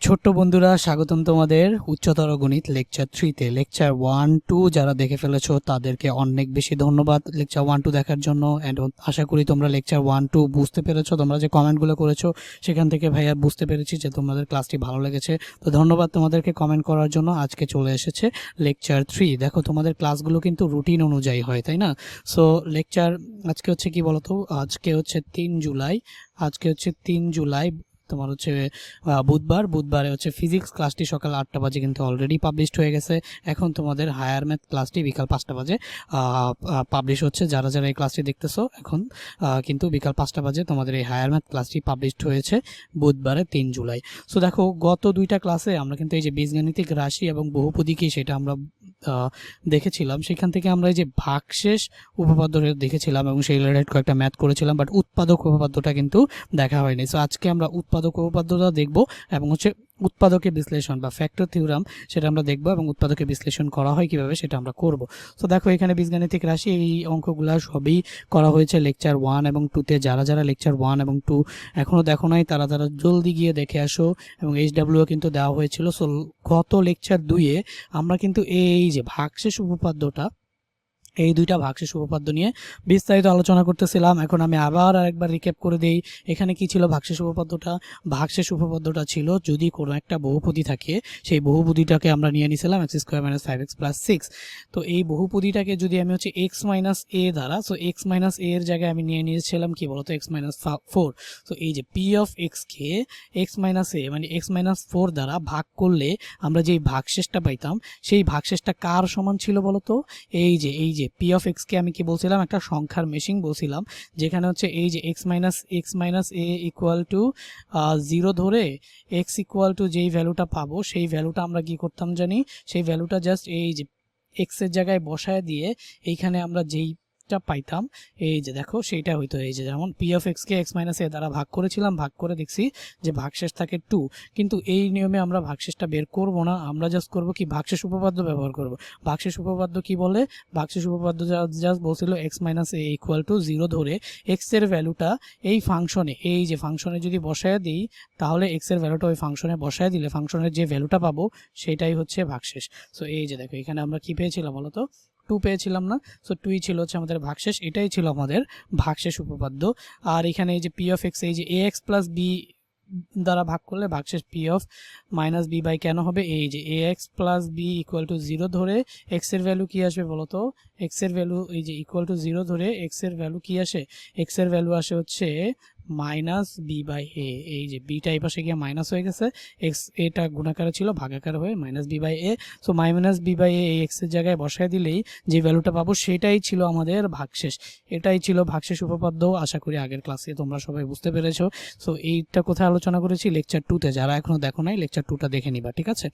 ছোট্ট বন্ধুরা, স্বাগতম তোমাদের উচ্চতর গণিত লেকচার 3 তে। লেকচার 1 2 যারা দেখে ফেলেছো তাদেরকে অনেক বেশি ধন্যবাদ লেকচার 1 2 দেখার জন্য। এন্ড আশা করি তোমরা লেকচার 1 2 বুঝতে পেরেছো। তোমরা যে কমেন্টগুলো করেছো সেখান থেকে ভাইয়া বুঝতে পেরেছি যে তোমাদের ক্লাসটি ভালো লেগেছে। তো ধন্যবাদ তোমাদেরকে কমেন্ট করার জন্য। আজকে চলে এসেছে লেকচার 3। দেখো, তোমাদের ক্লাসগুলো কিন্তু রুটিন অনুযায়ী হয়, তাই না? সো লেকচার আজকে হচ্ছে কি বলতো, আজকে হচ্ছে 3 জুলাই। আজকে হচ্ছে 3 জুলাই, তোমার হচ্ছে বুধবারে হচ্ছে ফিজিক্স ক্লাসটি সকাল 8টা বাজে কিন্তু অলরেডি পাবলিশড হয়ে গেছে। এখন তোমাদের হায়ার ম্যাথ ক্লাসটি বিকাল 5টা বাজে পাবলিশ হচ্ছে। যারা যারা এই ক্লাসটি দেখতেছো এখন কিন্তু বিকাল 5টা বাজে তোমাদের এই হায়ার ম্যাথ ক্লাসটি পাবলিশড হয়েছে বুধবারে 3 জুলাই। সো দেখো, গত দুইটা ক্লাসে আমরা কিন্তু এই যে বীজগাণিতিক রাশি এবং বহুপদী কি সেটা আমরা দেখেছিলাম। সেখান থেকে আমরা এই যে ভাগশেষ উপপাদ্য দেখেছিলাম এবং সেই রিলেটেড কয়েকটা ম্যাথ করেছিলাম, বাট উৎপাদক উপপাদ্যটা কিন্তু দেখা হয়নি। সো আজকে আমরা উৎপাদক উপপাদ্যটা দেখব এবং হচ্ছে উৎপাদকের বিশ্লেষণ বা ফ্যাক্টর থিওরাম সেটা আমরা দেখব এবং উৎপাদকের বিশ্লেষণ করা হয় কিভাবে সেটা আমরা করব। তো দেখো, এখানে বীজগাণিতিক রাশি এই অঙ্কগুলো সবই করা হয়েছে লেকচার 1 এবং 2 তে। যারা যারা লেকচার 1 এবং 2 এখনো দেখো নাই তারা জলদি গিয়ে দেখে আসো। এবং এইচডব্লিউ কিন্তু দেওয়া হয়েছিল। সো গত লেকচার 2 এ আমরা কিন্তু এই যে ভাগশেষ উপপাদ্যটা, এই দুইটা ভাগশেষ উপপাদ্য নিয়ে বিস্তারিত আলোচনা করতেছিলাম। এখন আমি আবার আরেকবার রিক্যাপ করে দেই। এখানে কি ছিল ভাগশেষ উপপাদ্যটা? ভাগশেষ উপপাদ্যটা ছিল যদি কোনো একটা বহুপদী থাকে, সেই বহুপদীটাকে আমরা নিয়ে নিয়েছিলাম x² - 5x + 6। তো এই বহুপদীটাকে যদি আমি হচ্ছে x - a দ্বারা, সো x - a এর জায়গায় আমি নিয়ে নিয়েছিলাম কি বলতো, x - 4। তো এই যে p of x K x - a মানে x - 4 দ্বারা ভাগ করলে আমরা যেই ভাগশেষটা পাইতাম, সেই ভাগশেষটা কার সমান ছিল বলতো? এই যে p অফ x কে আমি কি বলছিলাম, একটা সংখ্যার মেশিং বলছিলাম, যেখানে হচ্ছে এই যে x - a ইকুয়াল টু 0 ধরে x ইকুয়াল টু যেই ভ্যালুটা পাবো সেই ভ্যালুটা আমরা কি করতাম জানি, সেই ভ্যালুটা জাস্ট এই যে x এর জায়গায় বসায় দিয়ে এইখানে আমরা যেইটা পাইতাম এই যে দেখো সেইটা হইতো। এই যে যেমন p of x K x - a দ্বারা ভাগ করেছিলাম, ভাগ করে দেখছি যে ভাগশেষ থাকে 2। কিন্তু এই নিয়মে আমরা ভাগশেষটা বের করব না, আমরা জাস্ট করব কি, ভাগশেষ উপপাদ্য ব্যবহার করব। ভাগশেষ উপপাদ্য কি বলে? ভাগশেষ উপপাদ্য জাস্ট বলছিল x - a ইকুয়াল টু 0 ধরে x এর ভ্যালুটা এই ফাংশনে, এই যে ফাংশনে যদি বসায় দিই, তাহলে x এর ভ্যালুটা ওই ফাংশনে বসায় দিলে ফাংশনের যে ভ্যালুটা পাবো সেটাই হচ্ছে ভাগশেষ। সো এই যে দেখো, এখানে আমরা কি পেয়েছিলাম বলতো, 2 পেয়েছিলাম না? সো 2ই ছিল হচ্ছে আমাদের ভাগশেষ। এটাই ছিল আমাদের ভাগশেষ উপপাদ্য। আর এখানে এই যে p অফ x, এই যে ax + b দ্বারা ভাগ করলে ভাগশেষ p অফ - b বাই কেন হবে, এই যে ax + b ইকুয়াল টু 0 ধরে x এর ভ্যালু কি আসবে বলতো, x এর ভ্যালু এই যে ইকুয়াল টু 0 ধরে x এর ভ্যালু কি আসে, x এর ভ্যালু আসে হচ্ছে -b/a। এই যে বিটা এই পাশে গিয়ে মাইনাস হয়ে গেছে, এক্স এটা গুণাকারে ছিল ভাগাকার হয়ে -b/a। সো -b/a এই x এর জায়গায় বসায় দিলেই যে ভ্যালুটা পাবো সেটাই ছিল আমাদের ভাগশেষ। এটাই ছিল ভাগশেষ উপপাদ্য। আশা করি আগের ক্লাসে তোমরা সবাই বুঝতে পেরেছো। সো এইটা কোথায় আলোচনা করেছি, লেকচার 2 তে। যারা এখনো দেখো নাই লেকচার 2টা দেখে নিবা, ঠিক আছে?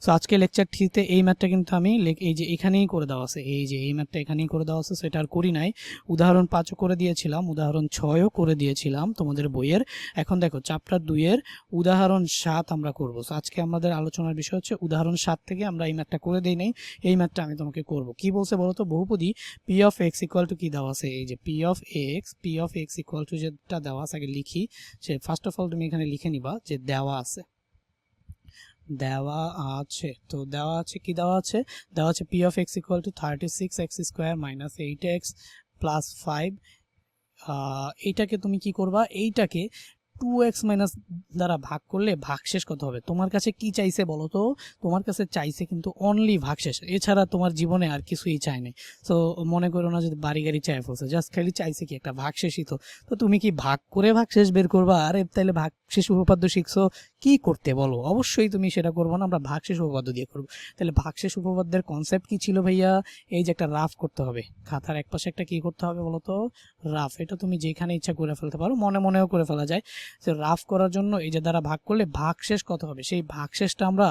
সো আজকে লেকচার 3 তে এই ম্যাথটা কিন্তু আমি এই যে এখানেই করে দেওয়া আছে, এই যে এই ম্যাথটা এখানেই করে দেওয়া আছে। সেটা আর করি নাই। উদাহরণ 5ও করে দিয়েছিলাম, উদাহরণ 6ও করে দিয়েছিলাম তোমাদের বইয়ের। এখন দেখো চ্যাপ্টার 2 এর উদাহরণ 7 আমরা করব। সো আজকে আমাদের আলোচনার বিষয় হচ্ছে উদাহরণ 7 থেকে আমরা এই ম্যাথটা করে দেই নাই, এই ম্যাথটা আমি তোমাকে করব। কি বলছে বলো তো, বহুপদী p of x equal to কি দেওয়া আছে, এই যে p of x equal to যেটা দেওয়া আছে আগে লিখি। সে ফার্স্ট অফ অল তুমি এখানে লিখে নিবা যে দেওয়া আছে, দেওয়া আছে। তো দেওয়া আছে কি দেওয়া আছে, দেওয়া আছে p of x equal to 36x² - 8x + 5। এইটাকে তুমি কি করবা, এইটাকে 2x মাইনাস দ্বারা ভাগ করলে ভাগশেষ কত হবে? তোমার কাছে কি চাইছে বলো তো? তোমার কাছে চাইছে কিন্তু অনলি ভাগশেষ, এছাড়া তোমার জীবনে আর কিছুই চাই নাই। তো মনে করো না যে বাড়ি গাড়ি চাই ফেলছে, জাস্ট খালি চাইছে কি একটা ভাগশেষই। তো তুমি কি ভাগ করে ভাগশেষ বের করবা? আরে তাহলে ভাগশেষ উপপাদ্য শিখছো, কি করতে বলো? অবশ্যই তুমি সেটা করবো না, আমরা ভাগশেষ উপপাদ্য দিয়ে করবো। তাহলে ভাগশেষ উপপাদ্যের কনসেপ্ট কি ছিল ভাইয়া? এই যে একটা রাফ করতে হবে, খাতার এক পাশে একটা কি করতে হবে বলো তো, রাফ। এটা তুমি যেখানে ইচ্ছা করে ফেলতে পারো, মনে মনেও করে ফেলা যায়। রাফ করার জন্য এই যে দ্বারা ভাগ করলে ভাগশেষ কত হবে, সেই ভাগশেষটা আমরা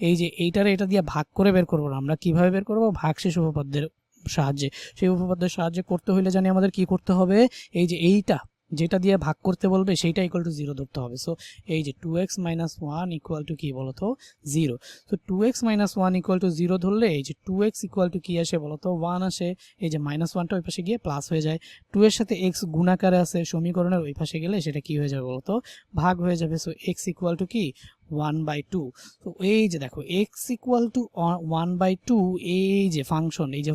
এই যে এইটারে এটা দিয়ে ভাগ করে বের করবো না। আমরা কিভাবে বের করবো? ভাগশেষ উপপাদ্যের সাহায্যে। সেই উপপাদ্যের সাহায্যে করতে হলে জানি আমাদের কি করতে হবে, এই যে এইটা যেটা দিয়ে ভাগ করতে বলবে সেইটা ইকুয়াল টু 0 ধরতে হবে। সো এই যে 2x - 1 ইকুয়াল টু কি বলতো, 0। তো 2x - 1 ইকুয়াল টু 0 ধরলে এই যে 2x ইকুয়াল টু কি আসে বলতো, 1 আসে। এই যে -1টা ওই পাশে গিয়ে প্লাস হয়ে যায়। 2 এর সাথে x গুণাকারে আছে সমীকরণের ওই পাশে গেলে সেটা কি হয়ে যাবে বলতো, ভাগ হয়ে যাবে। সো x ইকুয়াল টু কি 1/2। তো এই যে দেখো এক্স ইকুয়াল টু 1/2, এই যে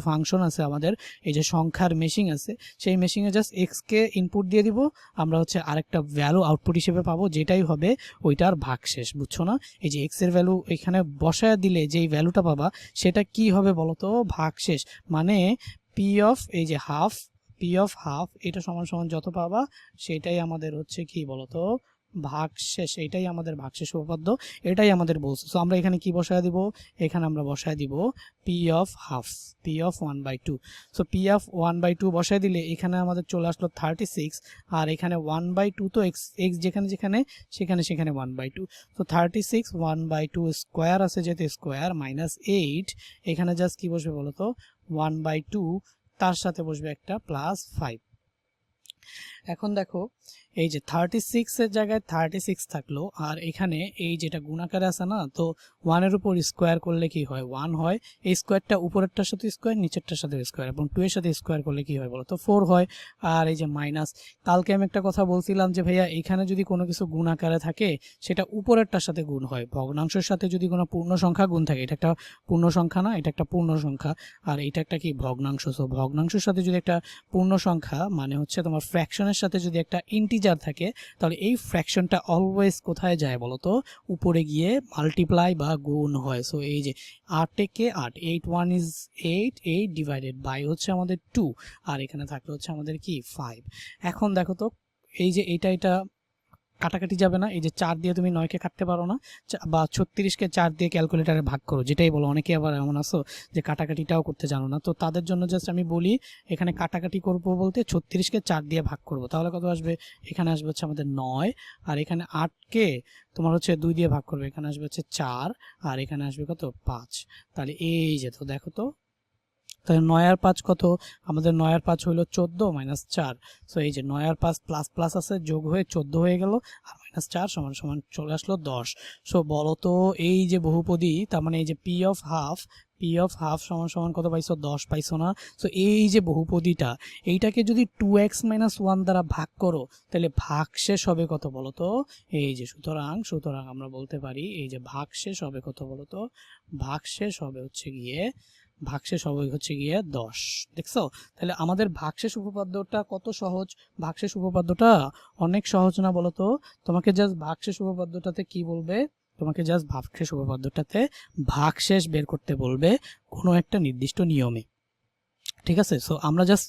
ফাংশন আছে আমাদের, এই যে সংখ্যার মেশিং আছে, সেই মেশিংয়ে জাস্ট এক্স কে ইনপুট দিয়ে দিব, আমরা হচ্ছে আরেকটা ভ্যালু আউটপুট হিসেবে পাবো, যেটাই হবে ওইটার ভাগশেষ, বুঝছো না? এই যে এক্স এর ভ্যালু এখানে বসায় দিলে যেই ভ্যালুটা পাবা সেটা কি হবে বলো তো, ভাগশেষ। মানে পি অফ এই যে হাফ, পি অফ হাফ এটা সমান সমান যত পাবা সেটাই আমাদের হচ্ছে কি বলতো, ভাগশেষ। এটাই আমাদের ভাগশেষ উপপাদ্য, এটাই আমাদের বলছে। সো আমরা এখানে কি বসায় দিব, এখানে আমরা বসায় দিব P of half, P of 1/2। So P of 1/2 বসায় দিলে এখানে আমাদের চলে আসলো 36, আর এখানে 1/2 তো এক্স এক্স যেখানে যেখানে সেখানে সেখানে 1/2। তো 36 1/2 স্কোয়ার আছে যেহেতু স্কোয়ার মাইনাস 8, এখানে জাস্ট কি বসবে বলো তো 1/2, তার সাথে বসবে একটা +5। এখন দেখো এই যে 36 এর জায়গায় 36 থাকলো, আর এখানে এই যেটা গুণাকারে আছে না, তো 1 এর উপর স্কোয়ার করলে কি হয় 1 হয়, এই স্কোয়ারটা উপরেরটার সাথে স্কোয়ার নিচেরটার সাথে স্কোয়ার, এবং 2 এর সাথে স্কোয়ার করলে কি হয় বলো তো 4 হয়। আর এই যে মাইনাস, কালকে আমি একটা কথা বলছিলাম যে ভাইয়া এখানে যদি কোনো কিছু গুণাকারে থাকে সেটা উপরেরটার সাথে গুণ হয়, ভগ্নাংশের সাথে যদি কোনো পূর্ণ সংখ্যা গুণ থাকে, এটা একটা পূর্ণ সংখ্যা না, এটা একটা পূর্ণ সংখ্যা, আর এটা একটা কি ভগ্নাংশ। সো ভগ্নাংশের সাথে যদি একটা পূর্ণ সংখ্যা মানে হচ্ছে তোমার ফ্র্যাকশনের সাথে যদি একটা ইন্টিজার থাকে, তাহলে এই ফ্র্যাকশনটা অলওয়েজ কোথায় যায় বলো তো, উপরে গিয়ে মাল্টিপ্লাই বা গুণ হয়। সো এই যে 8 থেকে 8, 8 1 ইজ 8, 8 ডিভাইডেড বাই হচ্ছে আমাদের 2, আর এখানে থাকলে হচ্ছে আমাদের কি 5। এখন দেখো তো এই যে এটা কাটাকাটি যাবে না, এই যে 4 দিয়ে তুমি 9 কে কাটতে পারো না, বা 36 কে 4 দিয়ে ক্যালকুলেটারে ভাগ করো, যেটাই বলো। অনেকে আবার এমন আছো যে কাটাকাটিটাও করতে জানো না, তো তাদের জন্য জাস্ট আমি বলি এখানে কাটাকাটি করব বলতে 36 কে 4 দিয়ে ভাগ করব, তাহলে কত আসবে, এখানে আসবে হচ্ছে আমাদের 9, আর এখানে 8 কে তোমার হচ্ছে 2 দিয়ে ভাগ করবে, এখানে আসবে হচ্ছে 4, আর এখানে আসবে কত 5। তাহলে এই যে তো দেখো তো, তাহলে 9 আর 5 কত, আমাদের 9 আর 5 হলো 14 মাইনাস 4। সো এই যে 9 আর 5 প্লাস প্লাস আছে, যোগ হয়ে 14 হয়ে গেল, আর মাইনাস 4 সমান সমান চলে আসলো 10। সো বলো তো এই যে বহুপদী, তার মানে এই যে P of half, P of half সমান সমান কত পাইছো, 10 পাইছো না? সো এই যে বহুপদীটা, এইটাকে যদি 2x - 1 দ্বারা ভাগ করো তাহলে ভাগশেষ হবে কত বলো তো, এই যে সুতরাং আমরা বলতে পারি এই যে ভাগশেষ হবে কত বলো তো, ভাগশেষ হবে হচ্ছে গিয়ে 10। দেখছো? তাহলে আমাদের ভাগশেষ উপপাদ্যটা কত সহজ, ভাগশেষ উপপাদ্যটা অনেক সহজ না বলো তো? তোমাকে জাস্ট ভাগশেষ উপপাদ্যটাতে কি বলবে, তোমাকে জাস্ট ভাগশেষ উপপাদ্যটাতে ভাগশেষ বের করতে বলবে কোনো একটা নির্দিষ্ট নিয়মে, ঠিক আছে? সো আমরা জাস্ট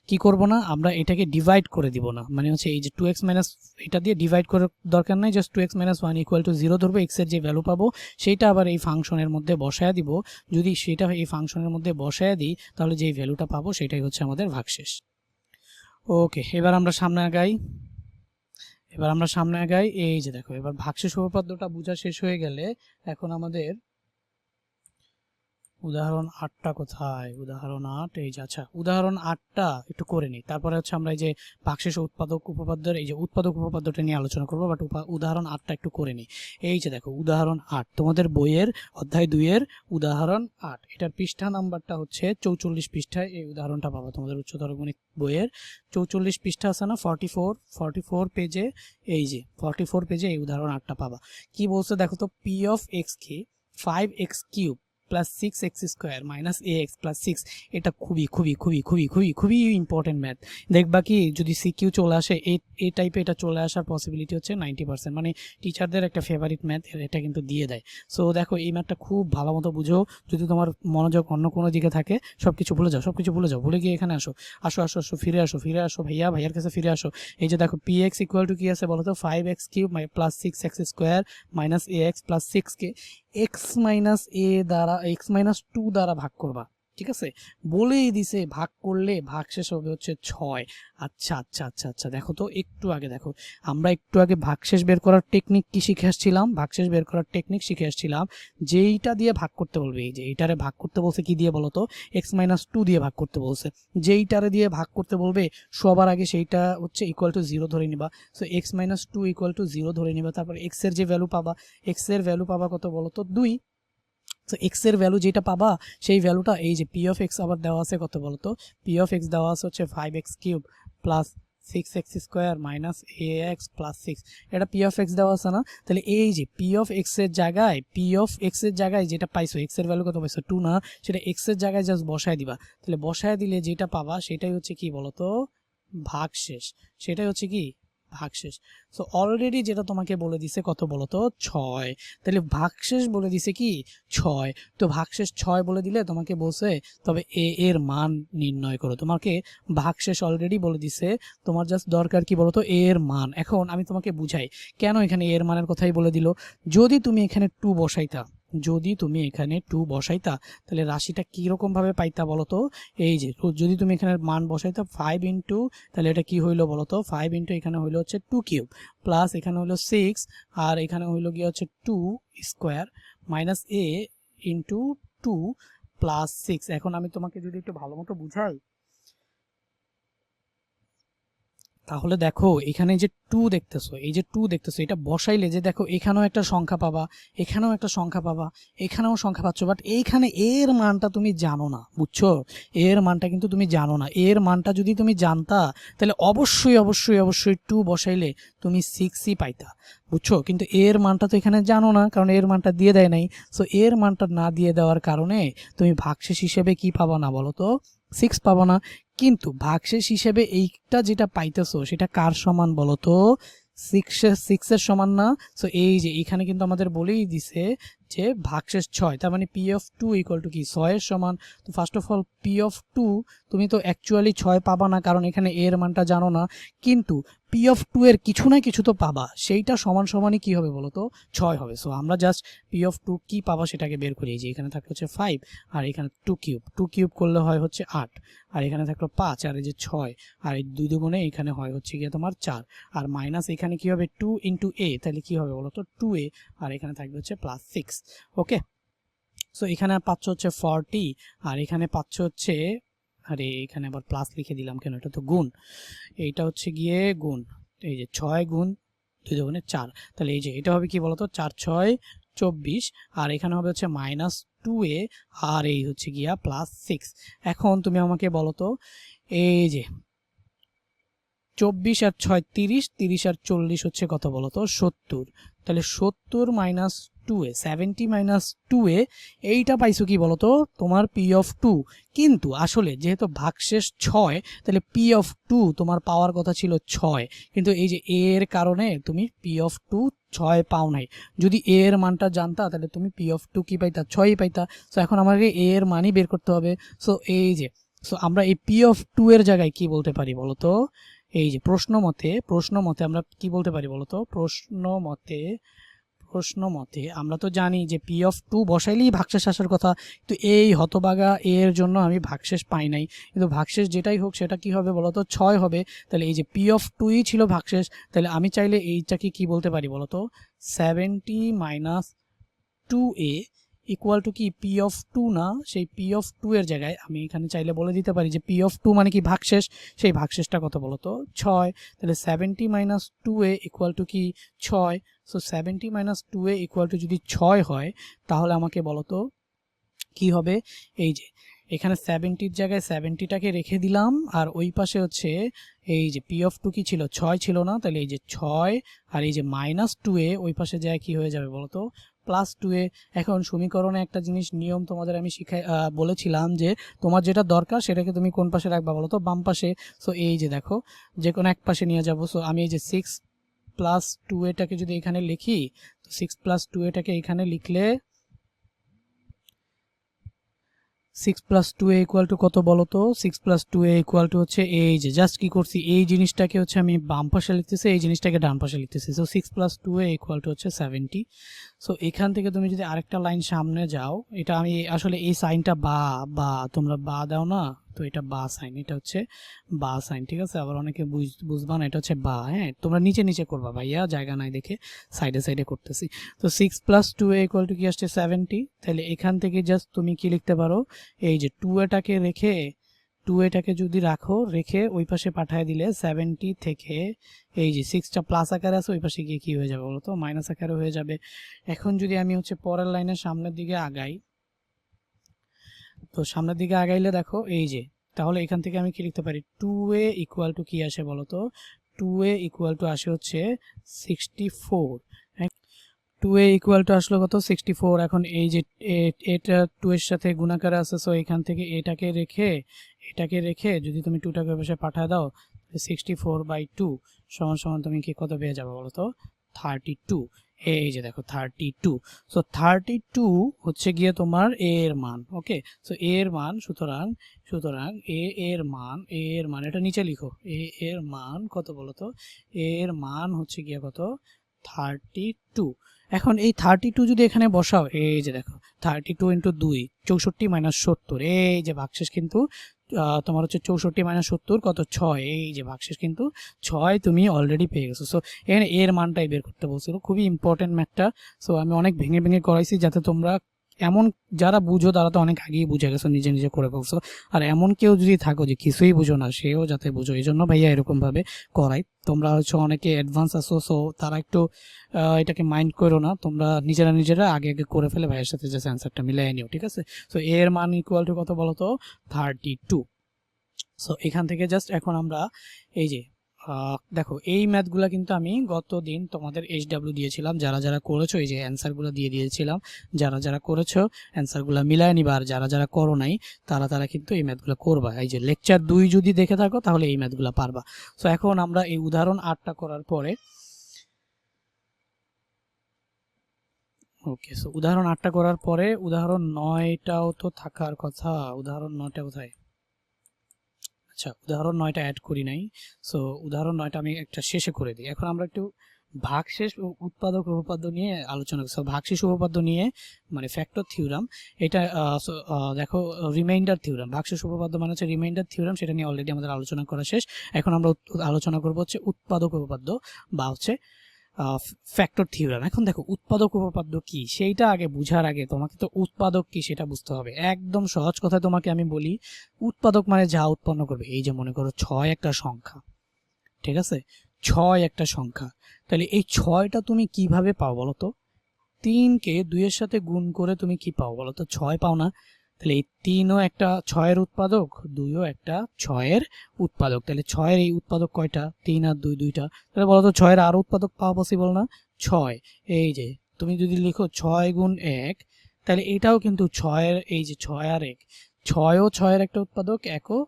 কি করব না, আমরা এটাকে ডিভাইড করে দিব না, মানে হচ্ছে এই যে 2x মাইনাস, এটা দিয়ে ডিভাইড করার দরকার নাই, জাস্ট 2x - 1 = 0 ধরবো, x এর যে ভ্যালু পাবো সেইটা আবার এই ফাংশনের মধ্যে বসায় দিব। যদি সেটা এই ফাংশনের মধ্যে বসায় দিই তাহলে যেই ভ্যালুটা পাবো সেটাই হচ্ছে আমাদের ভাগশেষ। ওকে, এবার আমরা সামনে আগাই। এই যে দেখো, এবার ভাগশেষ উপপাদ্যটা বোঝা শেষ হয়ে গেলে এখন আমাদের উদাহরণ 8টা কোথায়, উদাহরণ 8 এই যে, আচ্ছা উদাহরণ 8টা একটু করে নিই, তারপরে হচ্ছে আমরা এই যে ভাগশেষ উৎপাদক উপপাদ্যের এই যে উৎপাদক উপপাদ্যটা নিয়ে আলোচনা করবো, বাট উদাহরণ 8টা একটু করে নিই। এই যে দেখো উদাহরণ 8 তোমাদের বইয়ের অধ্যায় 2 এর উদাহরণ 8, এটার পৃষ্ঠা নাম্বারটা হচ্ছে 44 পৃষ্ঠায় এই উদাহরণটা পাবো তোমাদের উচ্চতর গণিত বইয়ের 44 পৃষ্ঠা আছে না, 44 পেজে, এই যে 44 পেজে এই উদাহরণ 8টা পাবা। কি বলছে দেখো তো, P of X K 5x³ plus 6x² minus ax plus 6, এটা খুবই খুবই খুবই খুবই খুবই খুবই ইম্পর্টেন্ট ম্যাথ। দেখবা কি যদি সিকিউ চলে আসে এই টাইপে, এটা চলে আসার পসিবিলিটি হচ্ছে 90%, মানে টিচারদের একটা ফেভারিট ম্যাথ, এটা কিন্তু দিয়ে দেয়। সো দেখো এই ম্যাথটা খুব ভালো মতো বুঝো, যদি তোমার মনোযোগ অন্য কোনো দিকে থাকে সবকিছু ভুলে যাও, ভুলে গিয়ে এখানে আসো, ফিরে আসো ভাইয়ার কাছে ফিরে আসো। এই যে দেখো px = কি আছে বলো তো, 5x³ plus 6x² minus ax plus 6 কে x-2 দ্বারা ভাগ করবা, ঠিক আছে? বলেই দিছে ভাগ করলে ভাগশেষ হবে হচ্ছে 6। আচ্ছা, দেখো তো একটু আগে দেখো, আমরা একটু আগে ভাগশেষ বের করার টেকনিক কি শিখে আসছিলাম, যেইটা দিয়ে ভাগ করতে বলবে, এই যে এইটারে ভাগ করতে বলছে কি দিয়ে বলো তো, x-2 দিয়ে ভাগ করতে বলছে। যেইটারে দিয়ে ভাগ করতে বলবে সবার আগে সেইটা হচ্ছে =0 ধরে নিবা। সো x-2 = 0 ধরে নিবা, তারপর x এর যে ভ্যালু পাবা কত বলো তো 2। তো x এর ভ্যালু যেটা পাবা সেই ভ্যালুটা এই যে p অফ x আবার দেওয়া আছে কত বলো তো, p অফ x দেওয়া আছে হচ্ছে 5x³ plus 6x² minus ax plus 6, এটা p অফ x দেওয়া আছে না? তাহলে এই যে p অফ x এর জায়গায় যেটা পাইছো, x এর ভ্যালু কত পাইছো 2 না, সেটা x এর জায়গায় জাস্ট বসায় দিবা। তাহলে বসায় দিলে যেটা পাবা সেটাই হচ্ছে কি বলতো ভাগশেষ, সেটাই হচ্ছে কি ভাগশেষ। সো অলরেডি যেটা তোমাকে বলে দিছে কত বলতো 6, তাহলে ভাগশেষ বলে দিছে কি 6, তো ভাগশেষ 6 বলে দিলে তোমাকে বলছে তবে a এর মান নির্ণয় করো। তোমাকে ভাগশেষ অলরেডি বলে দিছে, তোমার জাস্ট দরকার কি বলতো a এর মান। এখন আমি তোমাকে বুঝাই কেন এখানে a এর মানের কথাই বলে দিল। যদি তুমি এখানে 2 বসাইতা তাহলে রাশিটা কিরকম ভাবে পাইতা বলতো, এই যে যদি তুমি এখানে মান বসাইতা 5 ইন্টু, তাহলে এটা কি হইলো বলতো 5 ইন্টু এখানে হইলো হচ্ছে 2 কিউব প্লাস এখানে হইলো 6 আর এখানে হইলো গিয়ে হচ্ছে 2 square minus a into 2 plus 6। এখন আমি তোমাকে যদি একটু ভালো মতো বুঝাই তাহলে দেখো এখানে যে 2 দেখতেছো, এই যে 2 দেখতেছো, এটা বসাইলে যে দেখো এখানেও একটা সংখ্যা পাবা, এখানেও একটা সংখ্যা পাবা, এখানেও সংখ্যা পাচ্ছ, বাট এইখানে এর মানটা তুমি জানো না, বুঝছো? এর মানটা কিন্তু তুমি জানো না। এর মানটা যদি তুমি জানতা তাহলে অবশ্যই 2 বসাইলে তুমি 6ই পাইতা, বুঝছো? কিন্তু এর মানটা তো এখানে জানো না, কারণ এর মানটা দিয়ে দেয় নাই। সো এর মানটা না দিয়ে দেওয়ার কারণে তুমি ভাগশেষ হিসেবে কি পাবা না বলো তো 6 পাবো না। কিন্তু ভাগশেষ হিসেবে এইটা যেটা পাইতেছো সেটা কার সমান বলো তো 6 এর সমান না? সো এই যে এখানে কিন্তু আমাদের বলেই দিছে যে ভাগশেষ 6, তার মানে p অফ 2 ইকুয়াল টু কি 6 এর সমান। তো first of all p of 2 তুমি তো অ্যাকচুয়ালি 6 পাবা না, কারণ এখানে এর মানটা জানো না, কিন্তু p অফ 2 এর কিছু না কিছু তো পাবা, সেইটা সমান সমানই কি হবে বলো তো 6 হবে। সো আমরা জাস্ট p অফ 2 কি পাবা সেটাকে বের করি। যে এখানে থাকলো হচ্ছে 5 আর এখানে 2 কিউব করলে হয় হচ্ছে 8 আর এখানে থাকলো 5 আর এই যে 6 আর এই 2 দুগুণে এখানে হয় হচ্ছে গিয়ে তোমার 4 আর মাইনাস এখানে কি হবে 2 ইন্টু a, তাহলে কি হবে বলো তো 2a আর এখানে থাকবে হচ্ছে প্লাস 6। ওকে, সো এখানে পাচ্ছ হচ্ছে 40 আর এখানে পাচ্ছ হচ্ছে, আরে এখানে আবার প্লাস লিখে দিলাম কেন, এটা তো গুণ, এইটা হচ্ছে গিয়ে গুণ, এই যে 6 গুণ 2 দুগুণে 4, তাহলে এই যে এটা হবে কি বলতো 4 6 24 আর এখানে হবে হচ্ছে মাইনাস 2a আর এই হচ্ছে গিয়া প্লাস 6। এখন তুমি আমাকে বলো তো এই যে 24 আর 6 30, 30 আর 40 হচ্ছে কত বলতো 70, তাহলে 70 মাইনাস 2a 70 মাইনাস 2a এইটা পাইছো কি বলতো তোমার p অফ 2। কিন্তু আসলে যেহেতু ভাগশেষ 6 তাহলে p অফ 2 তোমার পাওয়ার কথা ছিল 6, কিন্তু এই যে a এর কারণে তুমি p অফ 2 6 পাও নাই। যদি a এর মানটা জানতা তাহলে তুমি p অফ 2 কি পাইতা 6ই পাইতা। সো এখন আমাকে a এর মানই বের করতে হবে। সো এই যে আমরা এই p অফ 2 এর জায়গায় কি বলতে পারি বলতো, এই যে প্রশ্ন মতে আমরা কি বলতে পারি বলতো, প্রশ্ন মতে আমরা তো জানি যে p অফ 2 বসাইলেই ভাগশেষ আসার কথা, তো এই হতবাগা এর জন্য আমি ভাগশেষ পাই নাই। কিন্তু ভাগশেষ যেটাই হোক সেটা কি হবে বলতো 6 হবে। তাহলে এই যে p অফ 2ই ছিল ভাগশেষ, তাহলে আমি চাইলে এইটাকে কি বলতে পারি বলতো 70 মাইনাস 2a ইকুয়াল টু কি p অফ 2 না, সেই p অফ 2 এর জায়গায় আমি এখানে চাইলে বলে দিতে পারি যে p অফ 2 মানে কি ভাগশেষ, সেই ভাগশেষটা কত বলতো 6। তাহলে 70 মাইনাস 2a ইকুয়াল টু কি 6। So 70 minus 2a equal to যদি 6 হয় তাহলে আমাকে বলতো কি হবে, এই যে এখানে 70 জায়গায় 70টাকে রেখে দিলাম আর ওই পাশে হচ্ছে এই যে p অফ 2 কি ছিল 6 ছিল না, তাহলে এই যে 6 আর এই যে মাইনাস 2a ওই পাশে যায় কি হয়ে যাবে বলতো প্লাস 2a। এখন সমীকরণে একটা জিনিস নিয়ম তোমাদের আমি বলেছিলাম যে তোমার যেটা দরকার সেটাকে তুমি কোন পাশে রাখবা বলতো বাম পাশে। সো এই যে দেখো যে কোনো এক পাশে নিয়ে যাবো। সো আমি এই যে 6 প্লাস 2aটাকে যদি এখানে লিখি, তো 6 প্লাস 2aটাকে এখানে লিখলে 6 প্লাস 2a ইকুয়াল টু কত বলো তো 6 প্লাস 2a ইকুয়াল টু হচ্ছে এই যে জাস্ট কি করছি এই জিনিসটাকে হচ্ছে আমি বাম পাশে লিখতেছি, এই জিনিসটাকে ডান পাশে লিখতেছি। So 6 plus 2a equal to হচ্ছে 70। সো এখান থেকে তুমি যদি আরেকটা লাইন সামনে যাও, এটা আমি আসলে এই সাইনটা বা তোমরা বা দাও না, তো এটা বা সাইন, এটা হচ্ছে বা সাইন, ঠিক আছে? আবার অনেকে বুঝবা না এটা হচ্ছে বা, হ্যাঁ তোমরা নিচে নিচে করবা ভাইয়া, জায়গা নাই দেখে সাইডে সাইডে করতেছি। তো 6 প্লাস 2a ইকুয়াল টু কি আসছে 70। তাহলে এখান থেকে জাস্ট তুমি কি লিখতে পারো, এই যে 2aটাকে রেখে 2aটাকে যদি রেখে ওই পাশে পাঠিয়ে দিলে 70 থেকে এই যে 6টা প্লাস আকারে আছে ওই পাশে গিয়ে কি হয়ে যাবে বলতো মাইনাস আকারে হয়ে যাবে। এখন যদি আমি হচ্ছে পরের লাইনের সামনের দিকে আগাই, তো সামনের দিকে আগাইলে দেখো এই যে তাহলে এখান থেকে আমি কি লিখতে পারি, 2a ইকুয়াল টু কি আসে বলো তো, 2a ইকুয়াল টু আসে হচ্ছে 64। 2a ইকুয়াল টু আসলো কত, 64। এখন এই যে এটা 2 এর সাথে গুণাকারে আছে, সো এখান থেকে এটাকে রেখে যদি তুমি 2টাকে বসে পাঠায় দাও, 64/2 সমান সমান তুমি কি কত পেয়ে যাবে বলো তো, 32। এই যে দেখো 32। সো 32 হচ্ছে গিয়ে তোমার a এর মান। ওকে, সো a এর মান, সুতরাং a এর মান এটা নিচে লিখো, a এর মান কত বলো তো, a এর মান হচ্ছে গিয়ে কত, 32। এখন এই 32 যদি এখানে বসাও, এই যে দেখো 32 ইন্টু 2, 64 মাইনাস 70, এই যে ভাগশেষ কিন্তু তোমার হচ্ছে 64 মাইনাস 70 কত, 6। এই যে ভাগশেষ কিন্তু 6 তুমি অলরেডি পেয়ে গেছো। সো এখানে এর মানটাই বের করতে বলছিল, খুবই ইম্পর্টেন্ট ম্যাথটা। সো আমি অনেক ভেঙে ভেঙে করাইছি যাতে তোমরা, এমন যারা বুঝো তারা তো অনেক আগেই বুঝে গেছো, নিজে নিজে করে ফেলছো, আর এমন কেউ যদি থাকো যে কিছুই বুঝো না, সেও যাতে বুঝো, এই জন্য ভাইয়া এরকম ভাবে করাই। তোমরা হচ্ছে অনেকে অ্যাডভান্স আসো, সো তারা একটু এটাকে মাইন্ড করো না, তোমরা নিজেরা আগে করে ফেলে ভাইয়ের সাথে যে অ্যান্সারটা মিলাই নিও, ঠিক আছে। সো এর মান ইকুয়াল টু কত বলো তো, 32। সো এখান থেকে জাস্ট এখন আমরা এই যে দেখো এই ম্যাথগুলো কিন্তু আমি গত দিন তোমাদের HW দিয়েছিলাম, যারা করেছো এই যে অ্যান্সারগুলো দিয়ে দিয়েছিলাম, যারা করেছো অ্যান্সারগুলো মিলায় নিবা, আর যারা করো নাই তারা কিন্তু এই ম্যাথগুলো করবা। এই যে লেকচার 2 যদি দেখে থাকো তাহলে এই ম্যাথগুলো পারবা। সো এখন আমরা এই উদাহরণ 8টা করার পরে, ওকে, সো উদাহরণ 8টা করার পরে উদাহরণ 9টাও তো থাকার কথা। উদাহরণ 9টা কোথায়, আচ্ছা উদাহরণ 9টা অ্যাড করি নাই। সো উদাহরণ 9টা আমি একটা শেষে করে দিই। এখন আমরা একটু ভাগশেষ ও উৎপাদক উপপাদ্য নিয়ে আলোচনা করি। সো ভাগশেষ উপপাদ্য নিয়ে মানে ফ্যাক্টর থিওরাম, এটা দেখো রিমাইন্ডার থিওরাম, ভাগশেষ উপপাদ্য মানে হচ্ছে রিমাইন্ডার থিওরাম, সেটা নিয়ে অলরেডি আমাদের আলোচনা করা শেষ। এখন আমরা আলোচনা করবো হচ্ছে উৎপাদক উপপাদ্য বা হচ্ছে ফ্যাক্টর থিওরাম। এখন দেখো উৎপাদক উপপাদ্য কি সেইটা আগে বুঝার আগে তোমাকে তো উৎপাদক কি সেটা বুঝতে হবে। একদম সহজ কথায় তোমাকে আমি বলি, উৎপাদক মানে যা উৎপন্ন করবে। এই যে মনে করো 6 একটা সংখ্যা, ঠিক আছে, 6 একটা সংখ্যা, তাহলে এই 6টা তুমি কিভাবে পাও বলো তো, 3কে 2 এর সাথে গুণ করে তুমি কি পাও বলো তো, 6 পাও না। তাহলে এই 3ও একটা 6-এর উৎপাদক, 2ও একটা 6-এর উৎপাদক। তাহলে 6-এর এই উৎপাদক কয়টা, 3 আর 2 দুইটা। তাহলে বলো তো 6-এর আরো উৎপাদক পাওয়া পসিবল না, 6। এই যে তুমি যদি লিখো 6 গুণ 1, তাহলে এটাও কিন্তু 6-এর, এই যে 6 আর 1, 6ও 6-এর একটা উৎপাদক, 1ও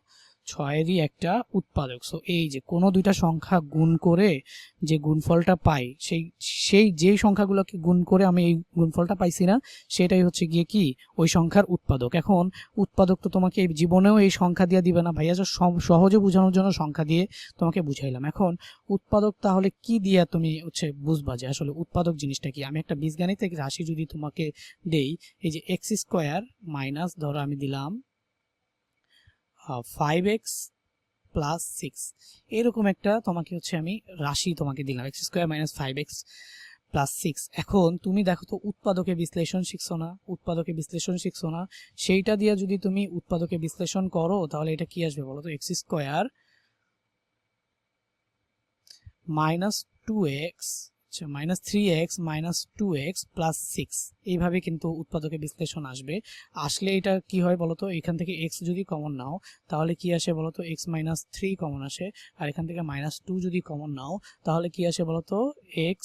6-এরই একটা উৎপাদক। সো এই যে কোনো দুইটা সংখ্যা গুণ করে যে গুণফলটা পাই, সেই যেই সংখ্যাগুলোকে গুণ করে আমি এই গুণফলটা পাইছি না, সেটাই হচ্ছে গিয়ে কি ওই সংখ্যার উৎপাদক। এখন উৎপাদক তো তোমাকে এই জীবনেও এই সংখ্যা দিয়ে দিবে না ভাইয়া, সহজে বোঝানোর জন্য সংখ্যা দিয়ে তোমাকে বুঝাইলাম। এখন উৎপাদক তাহলে কি দিয়ে তুমি হচ্ছে বুঝবা যে আসলে উৎপাদক জিনিসটা কি। আমি একটা বীজগাণিতিক রাশি যদি তোমাকে দেই, এই যে x² মাইনাস ধরো আমি দিলাম 5x প্লাস 6, এরকম একটা তোমাকে হচ্ছে আমি রাশি তোমাকে দিলাম, x² মাইনাস 5x প্লাস 6। এখন তুমি দেখো তো উৎপাদকে বিশ্লেষণ শিখছো না, সেইটা দিয়ে যদি তুমি উৎপাদকে বিশ্লেষণ করো তাহলে এটা কি আসবে বলো তো, x² minus 2x, minus 3x minus 2x plus 6, এইভাবে কিন্তু উৎপাদকে বিশ্লেষণ আসবে। আসলে এটা কি হয় বলতো, এখান থেকে x যদি কমন নাও তাহলে কি আসে বলতো, x মাইনাস 3 কমন আসে, আর এখান থেকে মাইনাস 2 যদি কমন নাও তাহলে কি আসে বলতো, x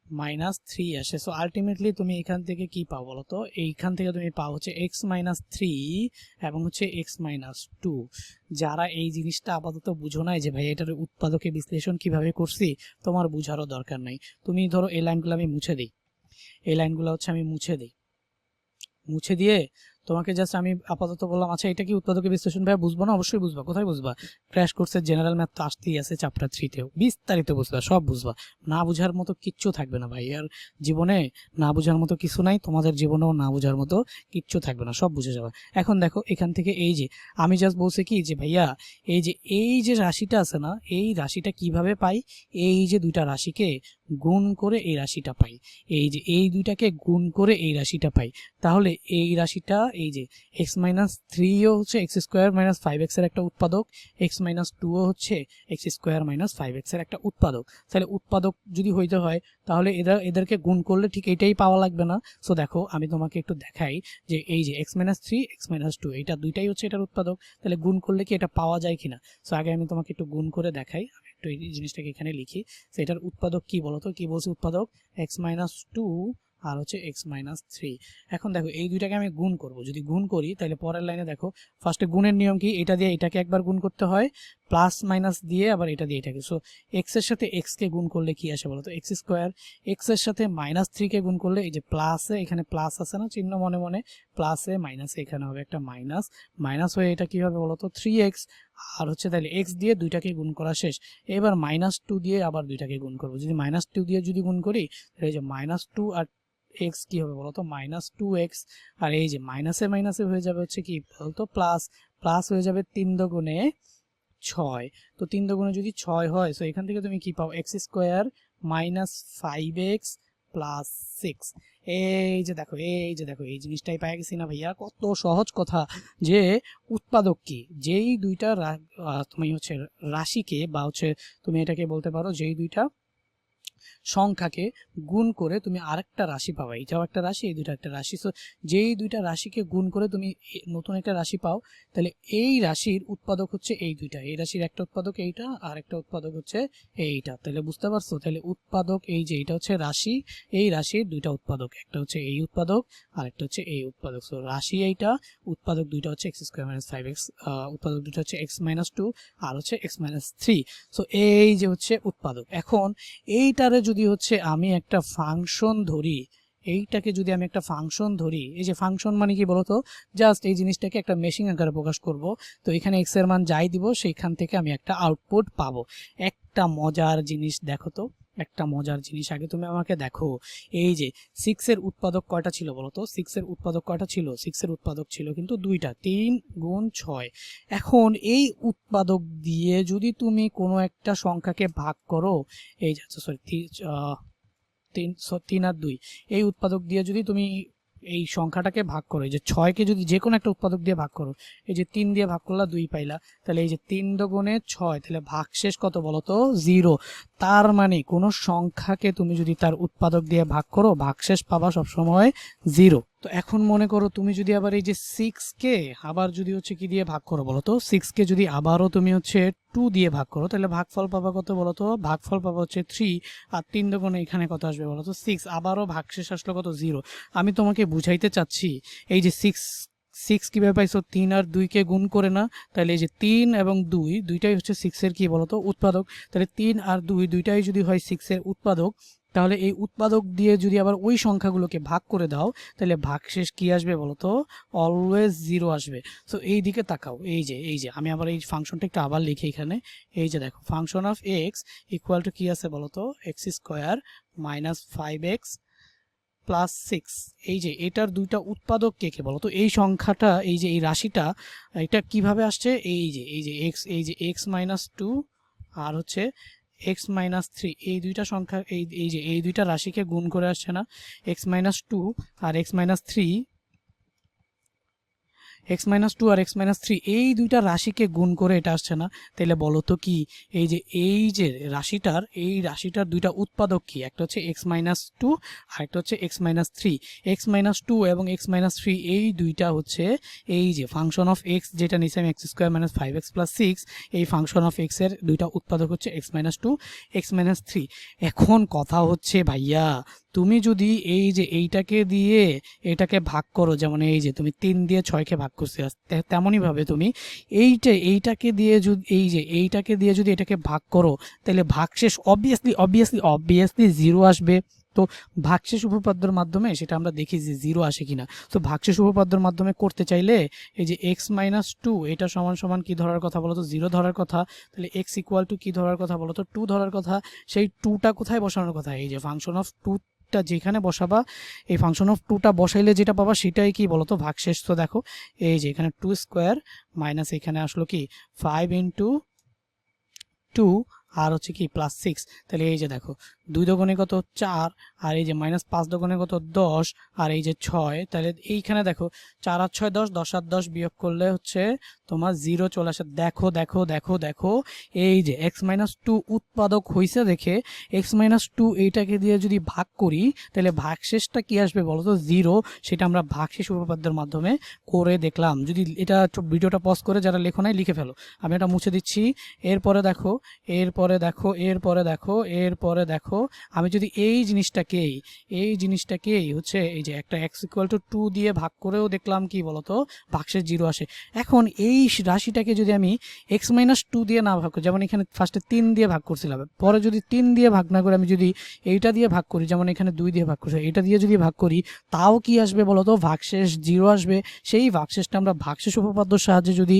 মাইনাস 3 আসে। সো আলটিমেটলি তুমি এখান থেকে কি পাও বলতো, এইখান থেকে তুমি পাও হচ্ছে x মাইনাস 3 এবং হচ্ছে x মাইনাস 2। যারা এই জিনিসটা আপাতত বুঝো নাই যে ভাই এটার উৎপাদকে বিশ্লেষণ কিভাবে করছি, তোমার বুঝারও দরকার নাই। তুমি ধরো এই লাইনগুলো আমি মুছে দিই, এই লাইনগুলো হচ্ছে আমি মুছে দিয়ে তোমাকে জাস্ট আমি আপাতত বললাম আচ্ছা এটা কি উৎপাদকে বিশ্লেষণ ভাই, বুঝবো না, অবশ্যই বুঝবা। কোথায় বুঝবা, ক্র্যাশ কোর্সের জেনারেল ম্যাথ তো আসতেই আছে, চ্যাপ্টার 3তেও বিস্তারিত বুঝবা, সব বুঝবা। না বুঝার মতো কিচ্ছু থাকবে না ভাই, আর জীবনে না বুঝার মতো কিছু নাই, তোমাদের জীবনেও না বুঝার মতো কিচ্ছু থাকবে না, সব বুঝে যাবে। এখন দেখো এখান থেকে এই যে আমি জাস্ট বলছি কি যে ভাইয়া এই যে রাশিটা আছে না, এই রাশিটা কিভাবে পাই, এই যে দুইটা রাশিকে গুণ করে এই রাশিটা পাই, এই যে এই দুইটাকে গুণ করে এই রাশিটা পাই, তাহলে এই রাশিটা এই যে এক্স মাইনাস থ্রিও হচ্ছে এক্স স্কোয়ার মাইনাস ফাইভ এক্সের একটা উৎপাদক, এক্স মাইনাস টুও হচ্ছে এক্স স্কোয়ার মাইনাস ফাইভ এক্সের একটা উৎপাদক। তাহলে উৎপাদক যদি হইতে হয় তাহলে এদেরকে গুণ করলে ঠিক এইটাই পাওয়া লাগবে না। সো দেখো আমি তোমাকে একটু দেখাই যে এই যে X minus three X minus two এইটা দুইটাই হচ্ছে এটার উৎপাদক, তাহলে গুণ করলে কি এটা পাওয়া যায় কিনা। সো আগে আমি তোমাকে একটু গুণ করে দেখাই, আমি একটু এই জিনিসটাকে এখানে লিখি। সো এটার উৎপাদক কি বলতো, কি বলছে উৎপাদক এক্স মাইনাস টু আর হচ্ছে এক্স মাইনাস থ্রি। এখন দেখো এই দুইটাকে আমি গুণ করব, যদি গুণ করি তাহলে পরের লাইনে দেখো ফার্স্টে গুণের নিয়ম কি, এটা দিয়ে এটাকে একবার গুণ করতে হয়, প্লাস মাইনাস দিয়ে আবার এটা দিয়ে এটাকে। সো এক্স এর সাথে এক্স কে গুণ করলে কি আসে বলতো এক্স স্কোয়ার, এক্স এর সাথে মাইনাস থ্রি কে গুণ করলে এই যে প্লাসে, এখানে প্লাস আছে না চিহ্ন মনে মনে, প্লাসে মাইনাসে এখানে হবে একটা মাইনাস, মাইনাস হয়ে এটা কি হবে বলতো থ্রি এক্স, আর হচ্ছে তাহলে এক্স দিয়ে দুইটাকে গুণ করা শেষ। এবার মাইনাস টু দিয়ে আবার দুইটাকে গুণ করবো, যদি মাইনাস টু দিয়ে যদি গুণ করি তাহলে এই যে মাইনাস টু আর এক্স কি হবে বলতো মাইনাস টু এক্স, আর এই যে মাইনাসে মাইনাসে হয়ে যাবে হচ্ছে কি বলতো প্লাস, প্লাস হয়ে যাবে 3 দুগুণে 6। তো 3 দুগুণে যদি 6 হয়, সো এখান থেকে তুমি কি পাও x square minus five X plus six. এই যে দেখো এই জিনিসটাই পাই গেছি না ভাইয়া, কত সহজ কথা। যে উৎপাদক কি, যেই দুইটা তুমি হচ্ছে রাশিকে বা হচ্ছে তুমি এটাকে বলতে পারো যেই দুইটা সংখ্যাকে গুণ করে তুমি আরেকটা রাশি পাবা, এটাও একটা রাশি এই দুইটা একটা রাশি। সো যেই দুইটা রাশিকে গুণ করে তুমি নতুন একটা রাশি পাও, তাহলে এই রাশির উৎপাদক হচ্ছে এই দুইটা, এই রাশির একটা উৎপাদক এইটা আর একটা উৎপাদক হচ্ছে এইটা। তাহলে বুঝতে পারছো, তাহলে উৎপাদক এই যে এটা হচ্ছে রাশি, এই রাশির দুইটা উৎপাদক, একটা হচ্ছে এই উৎপাদক আর একটা হচ্ছে এই উৎপাদক। সো রাশি এইটা, উৎপাদক দুইটা হচ্ছে x square minus five x, উৎপাদক দুইটা হচ্ছে এক্স মাইনাস টু আর হচ্ছে এক্স মাইনাস থ্রি। সো এই যে হচ্ছে উৎপাদক। এখন এইটারে যদি হচ্ছে আমি একটা ফাংশন ধরি, এইটাকে যদি আমি একটা ফাংশন ধরি, এই যে ফাংশন মানে কি বলতো, জাস্ট এই জিনিসটাকে একটা মেশিং আকারে প্রকাশ করব। তো এখানে এক্স এর মান যাই দিব সেইখান থেকে আমি একটা আউটপুট পাবো। একটা মজার জিনিস দেখো তো, একটা মজার জিনিস আগে তুমি আমাকে দেখো, এই যে 6 এর উৎপাদক কয়টা ছিল বলতো, 6 এর উৎপাদক কয়টা ছিল, 6 এর উৎপাদক ছিল কিন্তু দুইটা, 3 গুণ 6। এখন এই উৎপাদক দিয়ে যদি তুমি কোনো একটা সংখ্যাকে ভাগ করো, এই যে সরি 3 আর 2, এই উৎপাদক দিয়ে যদি তুমি এই সংখ্যাটাকে ভাগ করো, এই যে 6কে যদি যে কোনো একটা উৎপাদক দিয়ে ভাগ করো, এই যে 3 দিয়ে ভাগ করলা 2 পাইলা, তাহলে এই যে 3 দুগুণে 6, তাহলে ভাগশেষ কত বলতো 0। তার মানে কোনো সংখ্যাকে তুমি যদি তার উৎপাদক দিয়ে ভাগ করো ভাগশেষ পাবা সবসময় 0। তো এখন মনে করো তুমি যদি আবার এই যে 6কে আবার যদি হচ্ছে কি দিয়ে ভাগ করো বলতো, 6কে যদি আবারও তুমি হচ্ছে 2 দিয়ে ভাগ করো, তাহলে ভাগফল পাবা কত বলতো, ভাগফল পাবা হচ্ছে 3, আর 3 দুগুণে এখানে কত আসবে বলতো 6, আবারও ভাগশেষ আসলো কত 0। আমি তোমাকে বুঝাইতে চাচ্ছি এই যে 6 কিভাবে পাইছো, 3 আর 2কে গুণ করে না, তাহলে এই যে 3 এবং 2 দুইটাই হচ্ছে 6 এর কি বলতো উৎপাদক, তাহলে 3 আর 2 দুইটাই যদি হয় 6 এর উৎপাদক, তাহলে এই উৎপাদক দিয়ে যদি আবার ওই সংখ্যাগুলোকে ভাগ করে দাও তাহলে ভাগশেষ কি আসবে বলতো, অলওয়েজ 0 আসবে। সো এই দিকে তাকাও, এই যে আমি আবার এই ফাংশনটা একটু আবার লিখি এখানে, এই যে দেখো function of X equal to কি আছে বলতো x square minus five X plus six. এই যে এটার দুইটা উৎপাদক কে কে বলতো, এই সংখ্যাটা এই যে এই রাশিটা এটা কিভাবে আসছে, এই যে এক্স মাইনাস টু আর হচ্ছে এক্স মাইনাস থ্রি, এই দুইটা সংখ্যা এই দুইটা রাশিকে গুণ করে আসছে না, এক্স মাইনাস টু আর X minus three, X minus two আর এক্স মাইনাস থ্রি এই দুইটা রাশিকে গুণ করে এটা আসছে না। তাহলে বলো তো কি, এই যে রাশিটার দুইটা উৎপাদক কি, একটা হচ্ছে এক্স মাইনাস টু আর একটা হচ্ছে X minus three. X minus two এবং এক্স মাইনাস থ্রি এই দুইটা হচ্ছে এই যে ফাংশন অফ এক্স যেটা নিচে আমি X square minus five X plus six, এই ফাংশন অফ এক্স এর দুইটা উৎপাদক হচ্ছে X minus two X minus three. এখন কথা হচ্ছে ভাইয়া, তুমি যদি এই যে এইটাকে দিয়ে এটাকে ভাগ করো, যেমন এই যে তুমি 3 দিয়ে 6কে ভাগ করতে, তেমনই ভাবে তুমি এইটাকে দিয়ে যদি এটাকে ভাগ করো তাহলে ভাগশেষ অবভিয়াসলি 0 আসবে। তো ভাগশেষ উপপাদ্যের মাধ্যমে সেটা আমরা দেখি যে 0 আসে কিনা। তো ভাগশেষ উপপাদ্যের মাধ্যমে করতে চাইলে এই যে x মাইনাস টু এটা সমান সমান কি ধরার কথা বলতো, 0 ধরার কথা। তাহলে x ইকুয়াল টু কি ধরার কথা বলতো, 2 ধরার কথা। সেই 2টা কোথায় বসানোর কথা, এই যে ফাংশন অফ 2 যেখানে বসাবা, এই ফাংশন অফ 2টা বসাইলে যেটা পাবা সেটাই কি বলতো ভাগশেষ। তো দেখো এই যে এখানে 2 স্কোয়ার মাইনাস এখানে আসলো কি 5 ইন্টু 2 আর হচ্ছে কি প্লাস 6, তাহলে এই যে দেখো 2 দোকানে কত 4, আর এই যে -5 দোকানে কত 10, আর এই যে 6, তাহলে এইখানে দেখো 4 আর 6 10, 10 আর 10 বিয়োগ করলে হচ্ছে তোমার 0 চলে আসে। দেখো দেখো দেখো দেখো এই যে x-2 উৎপাদক হইছে দেখে x-2 এইটাকে দিয়ে যদি ভাগ করি তাহলে ভাগশেষটা কি আসবে বলো তো 0। সেটা আমরা ভাগশেষ উপপাদ্যের মাধ্যমে করে দেখলাম। যদি এটা ভিডিওটা পজ করে যারা লেখো নাই লিখে ফেলো, আমি এটা মুছে দিচ্ছি। এরপরে দেখো এরপরে দেখো এরপরে দেখো এরপরে দেখো আমি যদি এই জিনিসটাকেই হচ্ছে এই যে একটা x=2 দিয়ে ভাগ করেও দেখলাম কি বলতো ভাগশেষ 0 আসে। এখন এই রাশিটাকে যদি আমি x-2 দিয়ে না ভাগ করি, যেমন এখানে ফার্স্টে 3 দিয়ে ভাগ করছিলাম, পরে যদি 3 দিয়ে ভাগ না করে আমি যদি এইটা দিয়ে ভাগ করি, যেমন এখানে 2 দিয়ে ভাগ করছি, এটা দিয়ে যদি ভাগ করি তাও কি আসবে বলতো ভাগশেষ 0 আসবে। সেই ভাগশেষটা আমরা ভাগশেষ উপপাদ্যর সাহায্যে যদি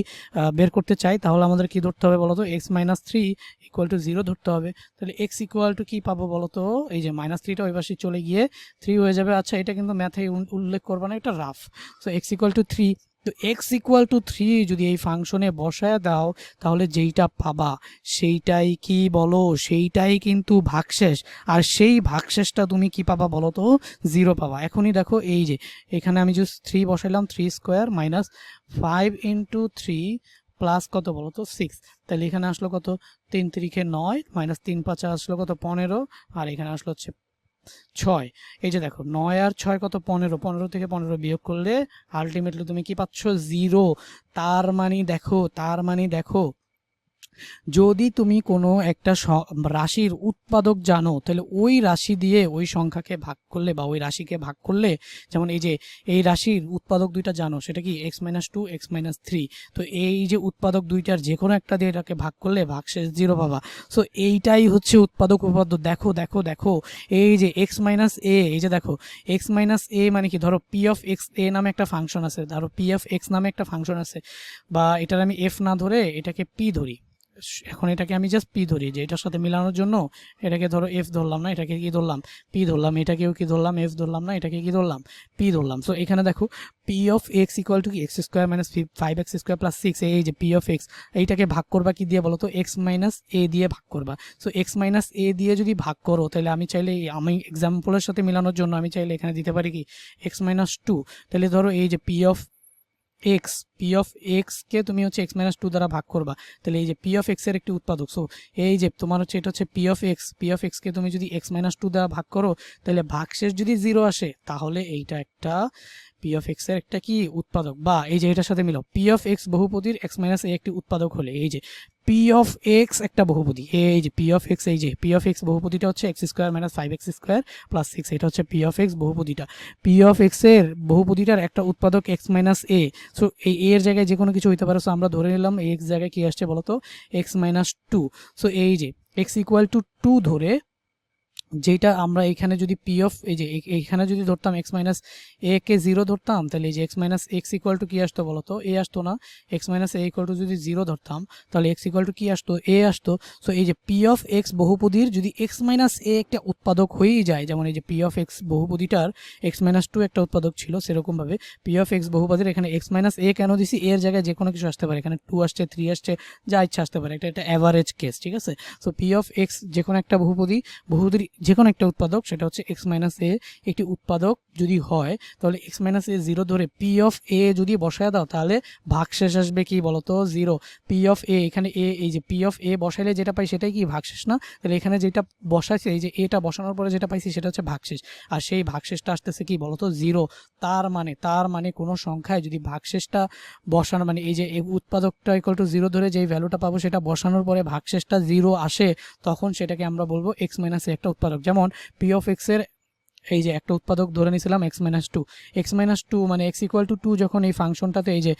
বের করতে চাই তাহলে আমাদের কি ধরতে হবে বলতো x-3 = 0 ধরতে হবে। তাহলে x = কি পাবো বলতো, এই যে -3টা ওই পাশে চলে গিয়ে 3 হয়ে যাবে। আচ্ছা এটা কিন্তু ম্যাথে উল্লেখ করবো না, এটা রাফ। সো x=3, তো x=3 যদি এই ফাংশনে বসায় দাও তাহলে যেইটা পাবা সেইটাই কি বলো, সেইটাই কিন্তু ভাগশেষ। আর সেই ভাগশেষটা তুমি কি পাবা বলো তো 0 পাবা। এখনই দেখো এই যে এখানে আমি জাস্ট 3 বসাইলাম, 3² - 5 × 3 প্লাস কত বলো তো 6, তাহলে এখানে আসলো কত 3 × 3 = 9 -3 × 5 আসলো কত 15, আর এখানে আসলো হচ্ছে 6। এই যে দেখো 9 আর 6 কত 15, 15 থেকে 15 বিয়োগ করলে আলটিমেটলি তুমি কি পাচ্ছ 0। তার মানে দেখো যদি তুমি কোনো একটা রাশির উৎপাদক জানো তাহলে ওই রাশি দিয়ে ওই সংখ্যাকে ভাগ করলে বা ওই রাশিকে ভাগ করলে, যেমন এই যে এই রাশির উৎপাদক দুইটা জানো সেটা কি x-2 x-3, তো এই যে উৎপাদক দুইটার যে কোনো একটা দিয়ে এটাকে ভাগ করলে ভাগশেষ 0 পাবা। সো এইটাই হচ্ছে উৎপাদক উপপাদ্য। দেখো দেখো দেখো এই যে x-a, এই যে দেখো x-a মানে কি, ধরো p(x)a নামে একটা ফাংশন আছে, ধরো p(x) নামে একটা ফাংশন আছে, বা এটার আমি f না ধরে এটাকে p ধরি। এখন এটাকে আমি জাস্ট p ধরি, যে এটার সাথে মিলানোর জন্য এটাকে ধরো f ধরলাম না, এটাকে কি ধরলাম p ধরলাম, এটাকেও কি ধরলাম f ধরলাম না, এটাকে কি ধরলাম p ধরলাম। সো এখানে দেখো p(x) = কি x² - 5x² + 6, এই যে p(x) এইটাকে ভাগ করবা কি দিয়ে বলো তো x-a দিয়ে ভাগ করবা। সো x-a দিয়ে যদি ভাগ করো তাহলে আমি চাইলে আমি এক্সাম্পলের সাথে মিলানোর জন্য আমি চাইলে এখানে দিতে পারি কি x-2, তাহলে ধরো এই যে p(x) কে তুমি হচ্ছে x-2 দ্বারা ভাগ করবা, তাহলে এই যে p(x) এর একটি উৎপাদক। সো এই যে তোমার হচ্ছে এটা হচ্ছে p(x) কে তুমি যদি x-2 দ্বারা ভাগ করো তাহলে ভাগশেষ যদি 0 আসে তাহলে এইটা একটা p(x) এর একটা কি উৎপাদক। বা এই যে এটার সাথে মিলাও p(x) বহুপদীর x-a একটি উৎপাদক হলে এই যে p(x) একটা বহুপদী, এই যে p(x), এই যে p(x) বহুপদীটা হচ্ছে x² - 5x² + 6, এটা হচ্ছে p(x) বহুপদীটা। p(x) এর বহুপদীটার একটা উৎপাদক x-a। সো এই এর জায়গায় যে কোনো কিছু হইতে পারে। সো আমরা ধরে নিলাম x জায়গায় কি আসছে বলতো x-2। সো এই যে x = 2 ধরে যেটা আমরা এখানে যদি এই যে এইখানে যদি ধরতাম x-a কে 0 ধরতাম তাহলে এই যে x = কি আসতো বলতো a আসতো না, x-a = যদি 0 ধরতাম তাহলে x = কি আসতো a আসতো। সো এই যে p(x) বহুপদীর যদি x-a একটা উৎপাদক হয়েই যায়, যেমন এই যে p(x) বহুপদীটার x-2 একটা উৎপাদক ছিল, সেরকম ভাবে p(x) বহুপদীর এখানে x-a কেন দিছি, এর জায়গায় যে কোনো কিছু আসতে পারে, এখানে 2 আসছে 3 আসছে যা ইচ্ছা আসতে পারে, এটা একটা এভারেজ কেস, ঠিক আছে। সো p(x) যে কোনো একটা বহুপদীর যে কোনো একটা উৎপাদক সেটা হচ্ছে x-a একটি উৎপাদক যদি হয় তাহলে x-a 0 ধরে p(a) যদি বসায় দাও তাহলে ভাগশেষ আসবে কি বলতো 0। p(a) এখানে এই যে p(a) বসাইলে যেটা পাই সেটাই কি ভাগশেষ না, তাহলে এখানে যেটা বসাইছে এই যে এটা বসানোর পরে যেটা পাইছি সেটা হচ্ছে ভাগশেষ, আর সেই ভাগশেষটা আসতেছে কি বলতো 0। তার মানে কোনো সংখ্যায় যদি ভাগশেষটা বসানো মানে এই যে উৎপাদকটা = 0 ধরে যেই ভ্যালুটা পাবো সেটা বসানোর পরে ভাগশেষটা 0 আসে, তখন সেটাকে আমরা বলবো x-a একটা উৎপাদক। যেমন p(x) এর এই যে একটা উৎপাদক ধরে নিয়েছিলাম x-2 মানে x = 2, যখন এই ফাংশনটাতে এই যে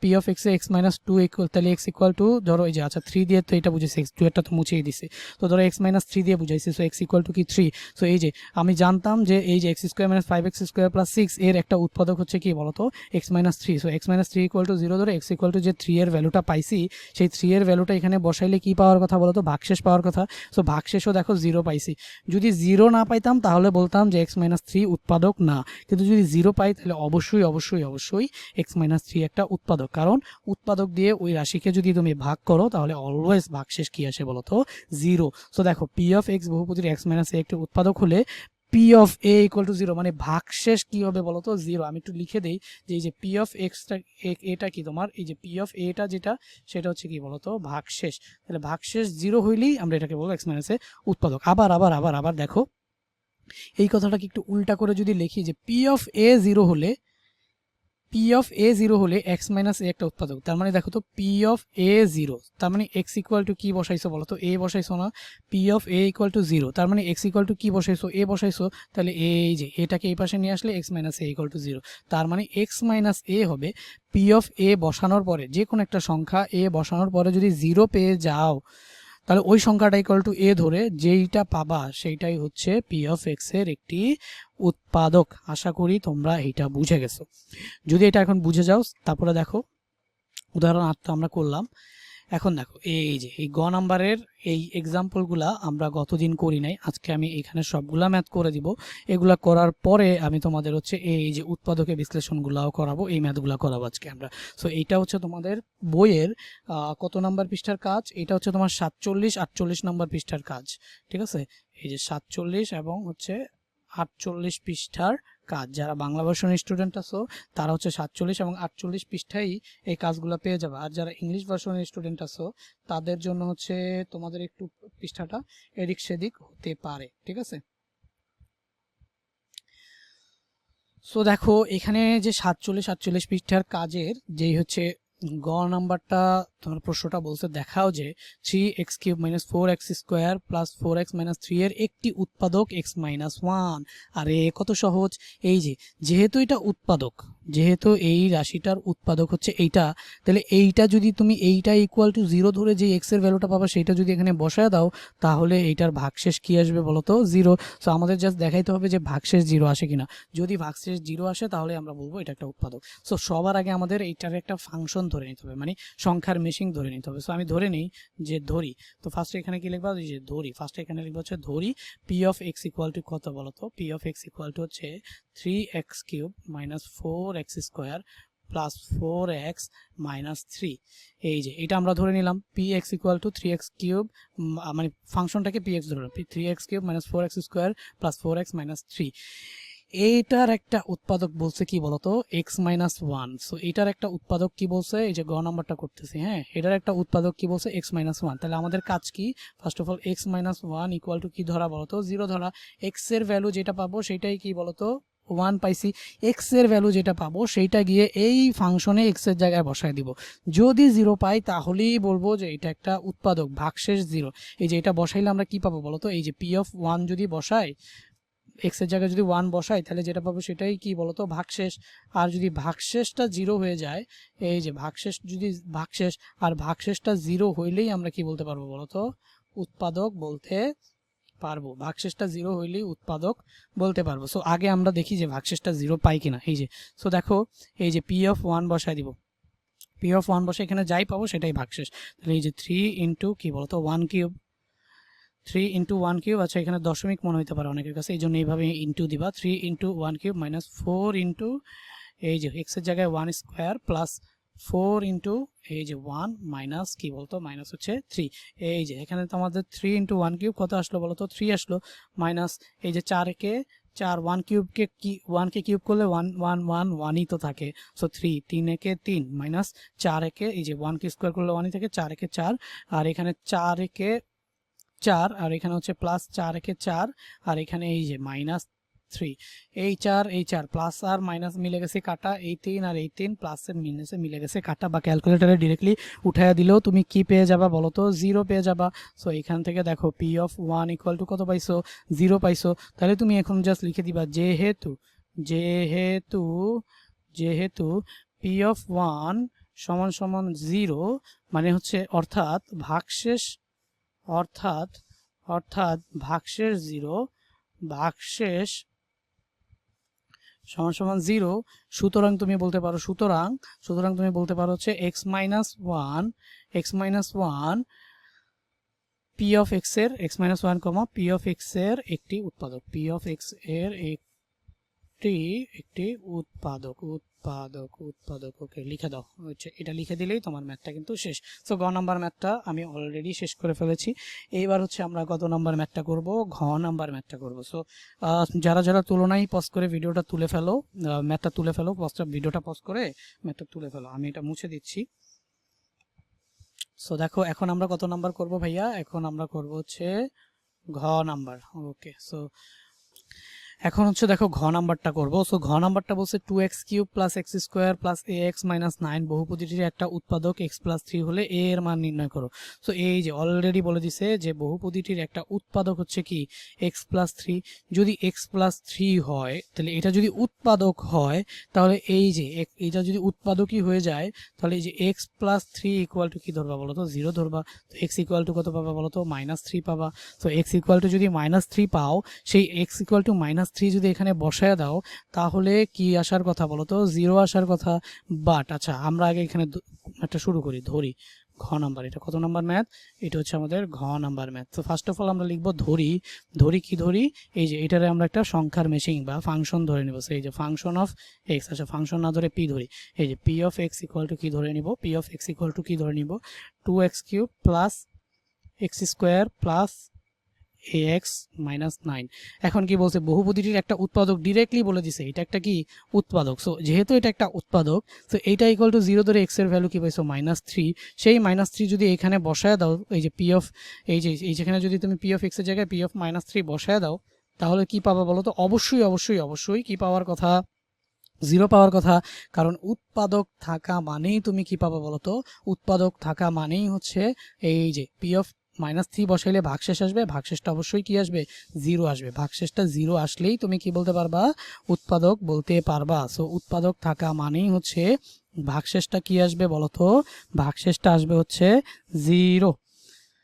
p(x) এ x-2 তাহলে x = ধরো এই যে আচ্ছা 3 দিয়ে তো এটা বুঝেছি, x2 এরটা তো মুছেই দিছি, তো ধরো x-3 দিয়ে বুঝাইছি। সো x = কি 3। সো এই যে আমি জানতাম যে এই যে x² - 5x² + 6 এর একটা উৎপাদক হচ্ছে কি বলতো x-3। সো x-3 = 0 ধরে x = যে 3 এর ভ্যালুটা পাইছি সেই 3 এর ভ্যালুটা এখানে বসাইলে কি পাওয়ার কথা বলতো ভাগশেষ পাওয়ার কথা। সো ভাগশেষও দেখো 0 পাইছি। যদি 0 না পাইতাম তাহলে বলতাম যে এক্স মাইনাস থ্রি উৎপাদক না, কিন্তু যদি 0 পাই তাহলে অবশ্যই অবশ্যই অবশ্যই এক্স মাইনাস থ্রি একটা উৎপাদক, কারণ উৎপাদক দিয়ে ওই রাশিকে যদি তুমি ভাগ করো তাহলে অলওয়েজ ভাগশেষ কি আসে বলো তো 0। সো দেখো পি অফ এক্স বহুপদীর এক্স মাইনাস এ একটি উৎপাদক হলে P of A equal to 0, মানে ভাগশেষ কি হবে বলো তো 0। আমি একটু লিখে দেই যে এই যে পি অফ এক্সটা এটা কি তোমার এই যে পি অফ এটা যেটা সেটা হচ্ছে কি বলো তো ভাগশেষ, তাহলে ভাগশেষ 0 হইলেই আমরা এটাকে বলবো এক্স মাইনাস এ উৎপাদক। আবার আবার আবার আবার দেখো এই কথাটাকে একটু উল্টা করে যদি লিখি যে পি অফ এ 0 হলে পি অফ এ 0 হলে এক্স মাইনাস এ একটা উৎপাদক, তার মানে দেখো তো পি অফ এ 0, তার মানে এক্স ইকুয়াল টু কি বসাইছো বলো তো এ বসাইছো না, P of A equal to 0, তার মানে এক্স ইকুয়াল টু কি বসাইছো এ বসাইছো, তাহলে এই যে এটাকে এই পাশে নিয়ে আসলে x minus A equal to 0, তার মানে এক্স মাইনাস এ হবে পি অফ এ বসানোর পরে যে কোনো একটা সংখ্যা এ বসানোর পরে যদি 0 পেয়ে যাও তাহলে ওই সংখ্যাটা ইকুয়াল টু এ ধরে যেইটা পাবা সেইটাই হচ্ছে পি অফ এক্স এর একটি উৎপাদক। আশা করি তোমরা এইটা বুঝে গেছো। যদি এটা এখন বুঝে যাও তারপরে দেখো উদাহরণ 8টা আমরা করলাম। এখন দেখো এই যে এই গ নাম্বারের এই এক্সাম্পলগুলা আমরা গতদিন করি নাই, আজকে আমি এখানে সবগুলা ম্যাথ করে দিব। এগুলা করার পরে আমি তোমাদের হচ্ছে এই যে উৎপাদকের বিশ্লেষণগুলাও করাবো, এই ম্যাথগুলা করাবো আজকে আমরা। সো এইটা হচ্ছে তোমাদের বইয়ের কত নাম্বার পৃষ্ঠার কাজ, এটা হচ্ছে তোমার 47-48 নাম্বার পৃষ্ঠার কাজ, ঠিক আছে। এই যে 47 এবং হচ্ছে 48 পৃষ্ঠার কাজ। যারা বাংলা ভার্সনের স্টুডেন্ট আছো তারা হচ্ছে 47 এবং 48 পৃষ্ঠায় এই কাজগুলো পেয়ে যাবে, আর যারা ইংলিশ ভার্সনের স্টুডেন্ট আছো তাদের জন্য হচ্ছে তোমাদের একটু পৃষ্ঠাটা এদিক সেদিক হতে পারে, ঠিক আছে। সো দেখো এখানে যে 47-48 পৃষ্ঠার কাজের যেই হচ্ছে গ নাম্বারটা তোমার প্রশ্নটা বলছে দেখাও যে 3x³ - 4x² + 4x - 3 এর একটি উৎপাদক x - 1। আরে কত সহজ। এই যে যেহেতু এটা উৎপাদক, যেহেতু এই রাশিটার উৎপাদক হচ্ছে এইটা, তাহলে এইটা যদি তুমি এইটা ইকুয়াল টু 0 ধরে যে x এর ভ্যালুটা পাবা সেটা যদি এখানে বসায় দাও তাহলে এইটার ভাগশেষ কি আসবে বলো তো 0। সো আমাদের জাস্ট দেখাইতে হবে যে ভাগশেষ 0 আসে কিনা। যদি ভাগশেষ 0 আসে তাহলে আমরা বলবো এটা একটা উৎপাদক। সো সবার আগে আমাদের এইটার একটা ফাংশন ধরে নিতে হবে, মানে সংখ্যার মেশিং ধরে নিতে হবে। সো আমি ধরে নিই যে ধরি, তো ফার্স্টে এখানে কি লিখবা যে ধরি, ফার্স্টে এখানে লিখবা হচ্ছে ধরি P of X equal two কত বলো তো, P of X equal two হচ্ছে 3x³ - 4x² + 4x - 3। এই যে এটা আমরা ধরে নিলাম P x equal two 3x³ মানে ফাংশনটাকে পি এক্স ধরে 3x³ - 4x² + 4x - 3। এইটার একটা উৎপাদক বলছে কি বলতো x - 1। সো এটার একটা উৎপাদক কি বলছে, এই যে গ নাম্বারটা করতেছি, হ্যাঁ এটার একটা উৎপাদক কি বলছে x - 1। তাহলে আমাদের কাজ কি, first of all x - 1 equal to কি ধরা বলতো 0 ধরা। x এর ভ্যালু যেটা পাবো সেটাই কি বলতো 1 পাইছি, x এর ভ্যালু যেটা পাবো সেইটা গিয়ে এই ফাংশনে x এর জায়গায় বসায় দিব। যদি 0 পাই তাহলেই বলবো যে এটা একটা উৎপাদক, ভাগশেষ 0। এই যে এটা বসাইলে আমরা কি পাবো বলতো, এই যে পি অফ 1 যদি বসাই x এর জায়গায় যদি 1 বসাই তাহলে যেটা পাবো সেটাই কি বলতো ভাগশেষ। আর যদি ভাগশেষটা 0 হয়ে যায়, এই যে ভাগশেষ যদি ভাগশেষ আর ভাগশেষটা 0 হইলেই আমরা কি বলতে পারবো বলতো উৎপাদক বলতে পারবো। ভাগশেষটা 0 হইলেই উৎপাদক বলতে পারবো। সো আগে আমরা দেখি যে ভাগশেষটা 0 পাই কিনা। এই যে সো দেখো এই যে পি অফ 1 বসাই দিব, পি অফ 1 বসে এখানে যাই পাবো সেটাই ভাগশেষ। তাহলে এই যে 3 ইন্টু কি বলতো 1³ 3 ইন্টু 1³ আচ্ছা এখানে দশমিক মনে হতে পারে অনেকের কাছে, এই জন্য এইভাবে ইন্টু দিবা 3 ইন্টু 1³ - 4 ইন্টু এই যে x এর জায়গায় 1² প্লাস 4 ইন্টু এই যে 1 মাইনাস কি বলতো মাইনাস হচ্ছে 3। এই যে এখানে তো আমাদের 3 ইন্টু 1³ কত আসলো বলতো 3 আসলো, মাইনাস এই যে 4 কে 4 1³ কে কি 1 কে কিউব করলে 1 1 1 1ই তো থাকে। সো 3 3 একে 3 মাইনাস 4 একে এই যে 1 কে স্কয়ার করলে 1ই থাকে, 4 একে 4 আর এখানে 4 একে 4 আর এখানে হচ্ছে প্লাস 4 একে 4 আর এখানে এই যে মাইনাস 3। এই 4 এই 4 প্লাস আর মাইনাস মিলে গেছে কাটা, এই 3 আর এই 3 প্লাস এর মিনিসে মিলে গেছে কাটা, বা ক্যালকুলেটরে ডাইরেক্টলি উঠায়া দিলেও তুমি কি পেয়ে যাবা বলো তো 0 পেয়ে যাবা। সো এখান থেকে দেখো পি অফ 1 ইকুয়াল টু কত পাইছো 0 পাইছো। তাহলে তুমি এখন জাস্ট লিখে দিবা যেহেতু যেহেতু যেহেতু পি অফ 1 সমান সমান 0 মানে হচ্ছে অর্থাৎ ভাগশেষ অর্থাৎ অর্থাৎ ভাগশেষ 0 ভাগশেষ সমান সমান 0। সুতরাং তুমি বলতে পারো সুতরাং তুমি বলতে পারো হচ্ছে x - 1 x - 1 P of X এর x minus one comma P of X এর একটি উৎপাদক, পি অফ এক্স এর একটি উৎপাদক উৎপাদক উৎপাদক ওকে লিখে দাও। হচ্ছে এটা লিখে দিলেই তোমার ম্যাথটা কিন্তু শেষ। সো গ নাম্বার ম্যাথটা আমি অলরেডি শেষ করে ফেলেছি। এইবার হচ্ছে আমরা কত নাম্বার ম্যাথটা করব, ঘ নাম্বার ম্যাথটা করব। সো যারা যারা তুলনায় পজ করে ভিডিওটা তুলে ফেলো, ম্যাথটা তুলে ফেলো, ভিডিওটা পজ করে ম্যাথটা তুলে ফেলো। আমি এটা মুছে দিচ্ছি। সো দেখো এখন আমরা কত নাম্বার করব ভাইয়া, এখন আমরা করব হচ্ছে ঘ নাম্বার। ওকে, সো এখন হচ্ছে দেখো ঘ নাম্বারটা করব। সো ঘ নাম্বারটা বলছে 2x³ + x² + ax - 9 বহুপদীটির একটা উৎপাদক x + 3 হলে a এর মান নির্ণয় করো। সো এই যে অলরেডি বলে দিছে যে বহুপদীটির একটা উৎপাদক হচ্ছে কি x + 3। যদি x + 3 হয় তাহলে এটা যদি উৎপাদক হয় তাহলে এই যে এটা যদি উৎপাদকই হয়ে যায় তাহলে এই যে x + 3 = কি ধরবা বলো তো 0 ধরবা। তো x = কত পাবা বলো তো -3 পাবা। সো x = যদি -3 পাও, সেই x = -3 যদি এখানে বসায় দাও তাহলে কি আসার কথা বলো তো 0 আসার কথা। বাট আচ্ছা আমরা আগে এখানে একটা শুরু করি, ধরি ঘ নাম্বার। এটা কত নাম্বার ম্যাথ? এটা হচ্ছে আমাদের ঘ নাম্বার ম্যাথ। তো ফার্স্ট অফ অল আমরা লিখবো ধরি। ধরি কি ধরি? এই যে এটারে আমরা একটা সংখ্যার মেশিং বা ফাংশন ধরে নিব। সেই যে ফাংশন অফ এক্স, আচ্ছা ফাংশন না ধরে পি ধরি। এই যে P of X equal to কি ধরে নিব? P of X equal to কি ধরে নিব? 2x³ + x² + ax - 9। এখন কি বলছে বহুপদীটির একটা উৎপাদক ডিরেক্টলি বলে দিছে এটা একটা কি উৎপাদক। সো যেহেতু এটা একটা উৎপাদক, তো এইটা ইকুয়াল টু 0 ধরে x এর ভ্যালু কি পাইছো -3। সেই -3 যদি এখানে বসায় দাও, এই যে পি অফ এই যেখানে যদি তুমি পি অফ x এর জায়গায় পি অফ -3 বসায় দাও তাহলে কি পাবা বলো তো? অবশ্যই অবশ্যই অবশ্যই কি পাওয়ার কথা? 0 পাওয়ার কথা। কারণ উৎপাদক থাকা মানেই তুমি কি পাবা বলো তো? উৎপাদক থাকা মানেই হচ্ছে এই যে পি অফ -3 বসাইলে ভাগশেষ আসবে, ভাগশেষটা অবশ্যই কি আসবে? 0 আসবে। ভাগশেষটা 0 আসলেই তুমি কি বলতে পারবা? উৎপাদক বলতে পারবা। সো উৎপাদক থাকা মানেই হচ্ছে ভাগশেষটা কি আসবে বলো তো? ভাগশেষটা আসবে হচ্ছে 0।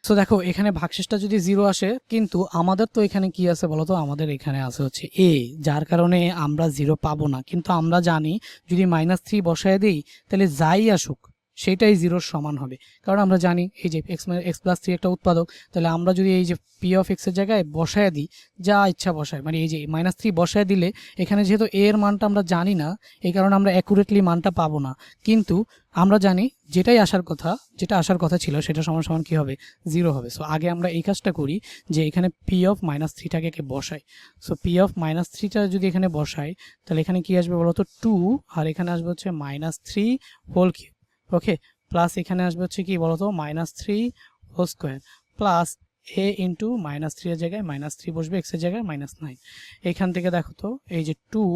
সো দেখো এখানে ভাগশেষটা যদি 0 আসে, কিন্তু আমাদের তো এখানে কি আছে বলতো? আমাদের এখানে আছে হচ্ছে a, যার কারণে আমরা 0 পাবো না। কিন্তু আমরা জানি যদি -3 বসায় দিই তাহলে যাই আসুক সেটাই 0-র সমান হবে। কারণ আমরা জানি এই যে x + 3 একটা উৎপাদক, তাহলে আমরা যদি এই যে পি অফ এক্স এর জায়গায় বসায় দিই, যা ইচ্ছা বসায়, মানে এই যে -3 বসায় দিলে এখানে যেহেতু a এর মানটা আমরা জানি না, এই কারণে আমরা অ্যাকুরেটলি মানটা পাবো না। কিন্তু আমরা জানি যেটা আসার কথা ছিল সেটা সমান সমান কি হবে? 0 হবে। সো আগে আমরা এই কাজটা করি যে এখানে পি অফ -3টাকে বসাই। সো পি অফ -3টা যদি এখানে বসাই তাহলে এখানে কি আসবে বলতো? 2, আর এখানে আসবে হচ্ছে -3 হোল কিউব। ওকে, প্লাস এখানে আসবে হচ্ছে কি বলতো? -3 whole square plus a into -3 এর জায়গায় -3 বসবে, x এর জায়গায় -9। এখান থেকে দেখো তো এই যে 2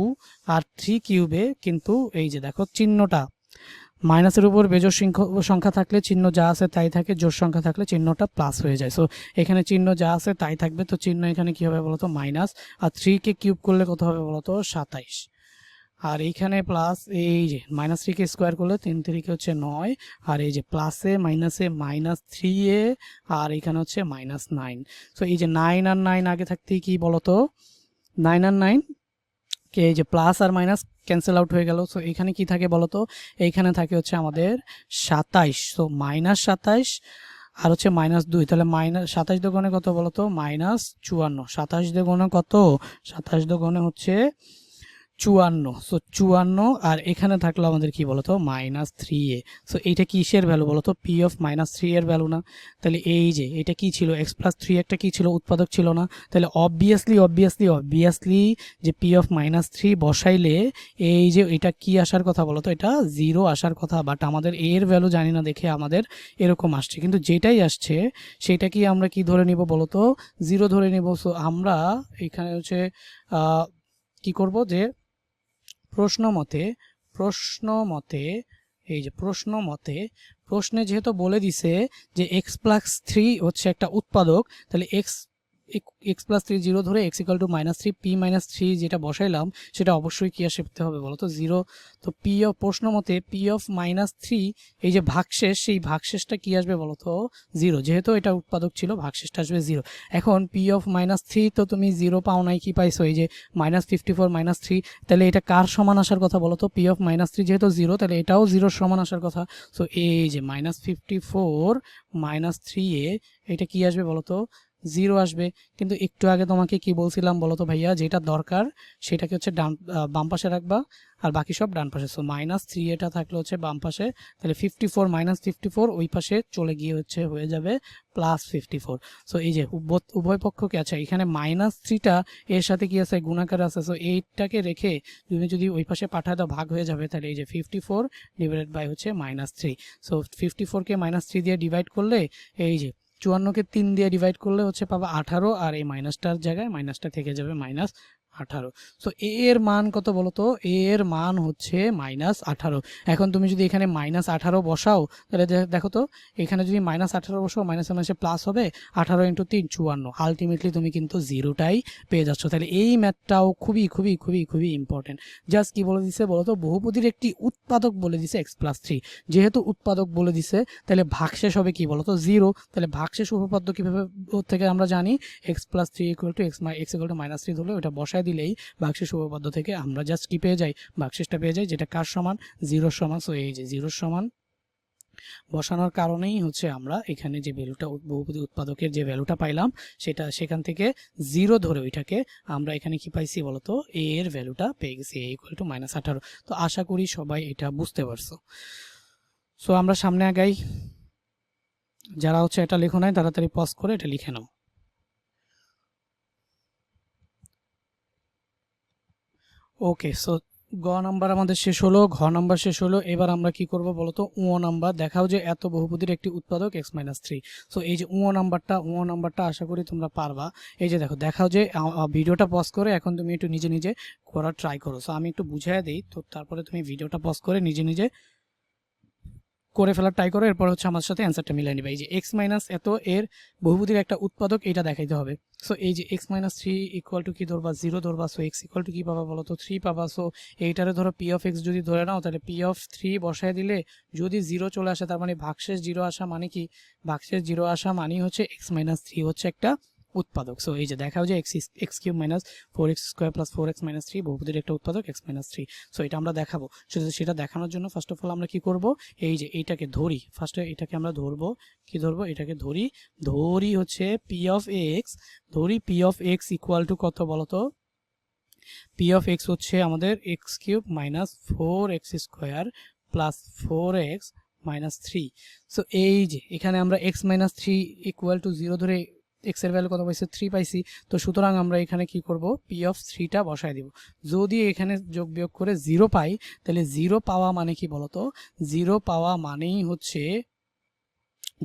আর 3 কিউবে কিন্তু এই যে দেখো চিহ্নটা মাইনাসের উপর বেজোড় সংখ্যা থাকলে চিহ্ন যা আছে তাই থাকে, জোড় সংখ্যা থাকলে চিহ্নটা প্লাস হয়ে যায়। সো এখানে চিহ্ন যা আছে তাই থাকবে, তো চিহ্ন এখানে কি হবে বলতো? মাইনাস। আর 3 কে কিউব করলে কত হবে বলতো? 27। আর এইখানে প্লাস এই যে -3 কে স্কোয়ার করলে 3 3 হচ্ছে 9, আর এই যে প্লাসে মাইনাসে -3a, আর এখানে হচ্ছে -9। সো এই যে 9 আর 9 আগে থাকতেই কি বলতো? 9 আর 9 কে এই যে প্লাস আর মাইনাস ক্যান্সেল আউট হয়ে গেল। সো এখানে কি থাকে বলতো? এইখানে থাকে হচ্ছে আমাদের 27। সো -27 আর হচ্ছে -2, তাহলে -27 দুগুণে কত বলতো? -54। 27 দুগুণে কত? 27 দুগুণে হচ্ছে 54। সো 54, আর এখানে থাকলো আমাদের কি বলতো? -3a। সো এইটা কিসের ভ্যালু বলতো? পি অফ -3 এর ভ্যালু না? তাহলে এই যে এটা কি ছিল? x + 3 একটা কি ছিল? উৎপাদক ছিল না? তাহলে অবভিয়াসলি যে পি অফ -3 বসাইলে এই যে এটা কি আসার কথা বলতো? এটা 0 আসার কথা। বাট আমাদের এর ভ্যালু জানি না দেখে আমাদের এরকম আসছে, কিন্তু যেটাই আসছে সেটা কি আমরা কি ধরে নিব বলতো? 0 ধরে নিব। সো আমরা এখানে হচ্ছে কি করব যে প্রশ্নে যেহেতু বলে দিছে যে x + 3 হচ্ছে একটা উৎপাদক, তাহলে x X plus three zero ধরে X equal to minus three P minus three যেটা বসাইলাম সেটা অবশ্যই কি আসতে হবে বলো তো জিরো। তো পি অফ প্রশ্ন মতে পি অফ মাইনাস থ্রি এই যে ভাগশেষ সেই ভাগশেষটা কি আসবে বলো তো জিরো, যেহেতু এটা উৎপাদক ছিল ভাগশেষটা আসবে জিরো। এখন পি অফ মাইনাস থ্রি তো তুমি জিরো পাও নাই, কি পাইছো এই যে মাইনাস 54 মাইনাস থ্রি, তাহলে এটা কার সমান আসার কথা বলো তো পি অফ মাইনাস থ্রি যেহেতু জিরো তাহলে এটাও জিরোর সমান আসার কথা। সো এই যে মাইনাস 54 মাইনাস থ্রি এ এটা কি আসবে বলো তো জিরো আসবে। কিন্তু একটু আগে তোমাকে কি বলছিলাম বলো তো ভাইয়া, যেটা দরকার সেটাকে হচ্ছে বাম পাশে রাখবা আর বাকি সব ডান পাশে। সো মাইনাস থ্রি এটা থাকলে হচ্ছে বাম পাশে, তাহলে 54 মাইনাস 54 ওই পাশে চলে গিয়ে হচ্ছে হয়ে যাবে প্লাস 54। সো এই যে উভয় পক্ষকে আছে এখানে মাইনাস থ্রিটা এর সাথে কি আছে গুণাকার আছে, সো এইটাকে রেখে তুমি যদি ওই পাশে পাঠায় দাও ভাগ হয়ে যাবে, তাহলে এই যে 54 ডিভাইডেড বাই হচ্ছে মাইনাস থ্রি। সো 54কে মাইনাস থ্রি দিয়ে ডিভাইড করলে এই যে 54কে 3 দিয়ে ডিভাইড করলে হচ্ছে পাবা 18, আর এই মাইনাসটার জায়গায় মাইনাসটা থেকে যাবে মাইনাস 18। সো এর মান কত বলো তো, এর মান হচ্ছে মাইনাস 18। এখন তুমি যদি এখানে মাইনাস 18 বসাও তাহলে দেখো তো এখানে যদি মাইনাস 18 বসাও মাইনাস মাইনাসে প্লাস হবে 18 ইন্টু 3 54, আলটিমেটলি তুমি কিন্তু জিরোটাই পেয়ে যাচ্ছ। তাহলে এই ম্যাথটাও খুবই খুবই খুবই খুবই ইম্পর্টেন্ট। জাস্ট কি বলে দিছে বলো তো, বহুপদীর একটি উৎপাদক বলে দিছে এক্স প্লাস থ্রি, যেহেতু উৎপাদক বলে দিছে তাহলে ভাগশেষ হবে কি বলো তো জিরো। তাহলে ভাগশেষ উপপাদ্য কিভাবে থেকে আমরা জানি x plus three equal to x equal two minus three ধরলে ওটা বসায় দিলেই ভাগশেষ উপপাদ্য থেকে আমরা জাস্ট কি পেয়ে যাই ভাগশেষটা পেয়ে যাই, যেটা কার সমান জিরোর সমান। সো এই যে জিরোর সমান বসানোর কারণেই হচ্ছে আমরা এখানে যে ভ্যালুটা বহুপদী উৎপাদকের যে ভ্যালুটা পাইলাম সেটা সেখান থেকে জিরো ধরে ওইটাকে আমরা এখানে কি পাইছি বলতো এ এর ভ্যালুটা পেয়ে গেছি এ ইকুয়াল টু মাইনাস 18। তো আশা করি সবাই এটা বুঝতে পারছো। সো আমরা সামনে আগাই, যারা হচ্ছে এটা লেখো নাই তাড়াতাড়ি পজ করে এটা লিখে নাও। ওকে, সো গ নাম্বার আমাদের শেষ হলো, ঘ নাম্বার শেষ হলো। এবার আমরা কি করব বলতো উ নাম্বার দেখাও যে এত বহুপদীর একটি উৎপাদক এক্স মাইনাস থ্রি। সো এই যে উ নাম্বারটা আশা করি তোমরা পারবা। এই যে দেখো দেখাও যে ভিডিওটা পজ করে এখন তুমি একটু নিজে নিজে করার ট্রাই করো। সো আমি একটু বুঝিয়ে দিই, তো তারপরে তুমি ভিডিওটা পজ করে নিজে নিজে করে ফেলার ট্রাই করো, এরপর হচ্ছে আমার সাথে অ্যান্সারটা মিলিয়ে নিবে। এই যে এক্স মাইনাস এত এর বহুপদীর একটা উৎপাদক এটা দেখাইতে হবে। সো এই যে X minus three equal to কি ধরবা জিরো ধরবা। সো এক্স ইকুয়াল টু কি পাবা বলো তো থ্রি পাবা। সো এইটারে ধরো পি অফ এক্স যদি ধরে নাও তাহলে পি অফ থ্রি বসায় দিলে যদি জিরো চলে আসে তার মানে ভাগশেষ জিরো আসা মানে কি, ভাগশেষ জিরো আসা মানেই হচ্ছে এক্স মাইনাস থ্রি হচ্ছে একটা উৎপাদক। সো এই যে দেখাও যে X cube minus 4x square plus 4x minus three বহুপদীর একটা উৎপাদক এক্স মাইনাস থ্রি। সো এটা আমরা দেখাবো। সেটা দেখানোর জন্য ফার্স্ট অফ অল আমরা কি করব, এই যে এইটাকে ধরি, ফার্স্টে এটাকে আমরা ধরবো, কি ধরবো এটাকে ধরি হচ্ছে পি অফ এক্স, ধরি P of X equal two কত বলতো, পি অফ এক্স হচ্ছে আমাদের x cube minus 4x square plus 4x minus three. So এই যে এখানে আমরা x minus three equal to zero ধরে এক্স এর ভ্যালু কত পাইছি থ্রি পাইছি। তো সুতরাং আমরা এখানে কি করব পি অফ থ্রিটা বসায় দিব। যদি এখানে যোগ বিয়োগ করে জিরো পাই তাহলে জিরো পাওয়া মানে কি বলতো, জিরো পাওয়া মানেই হচ্ছে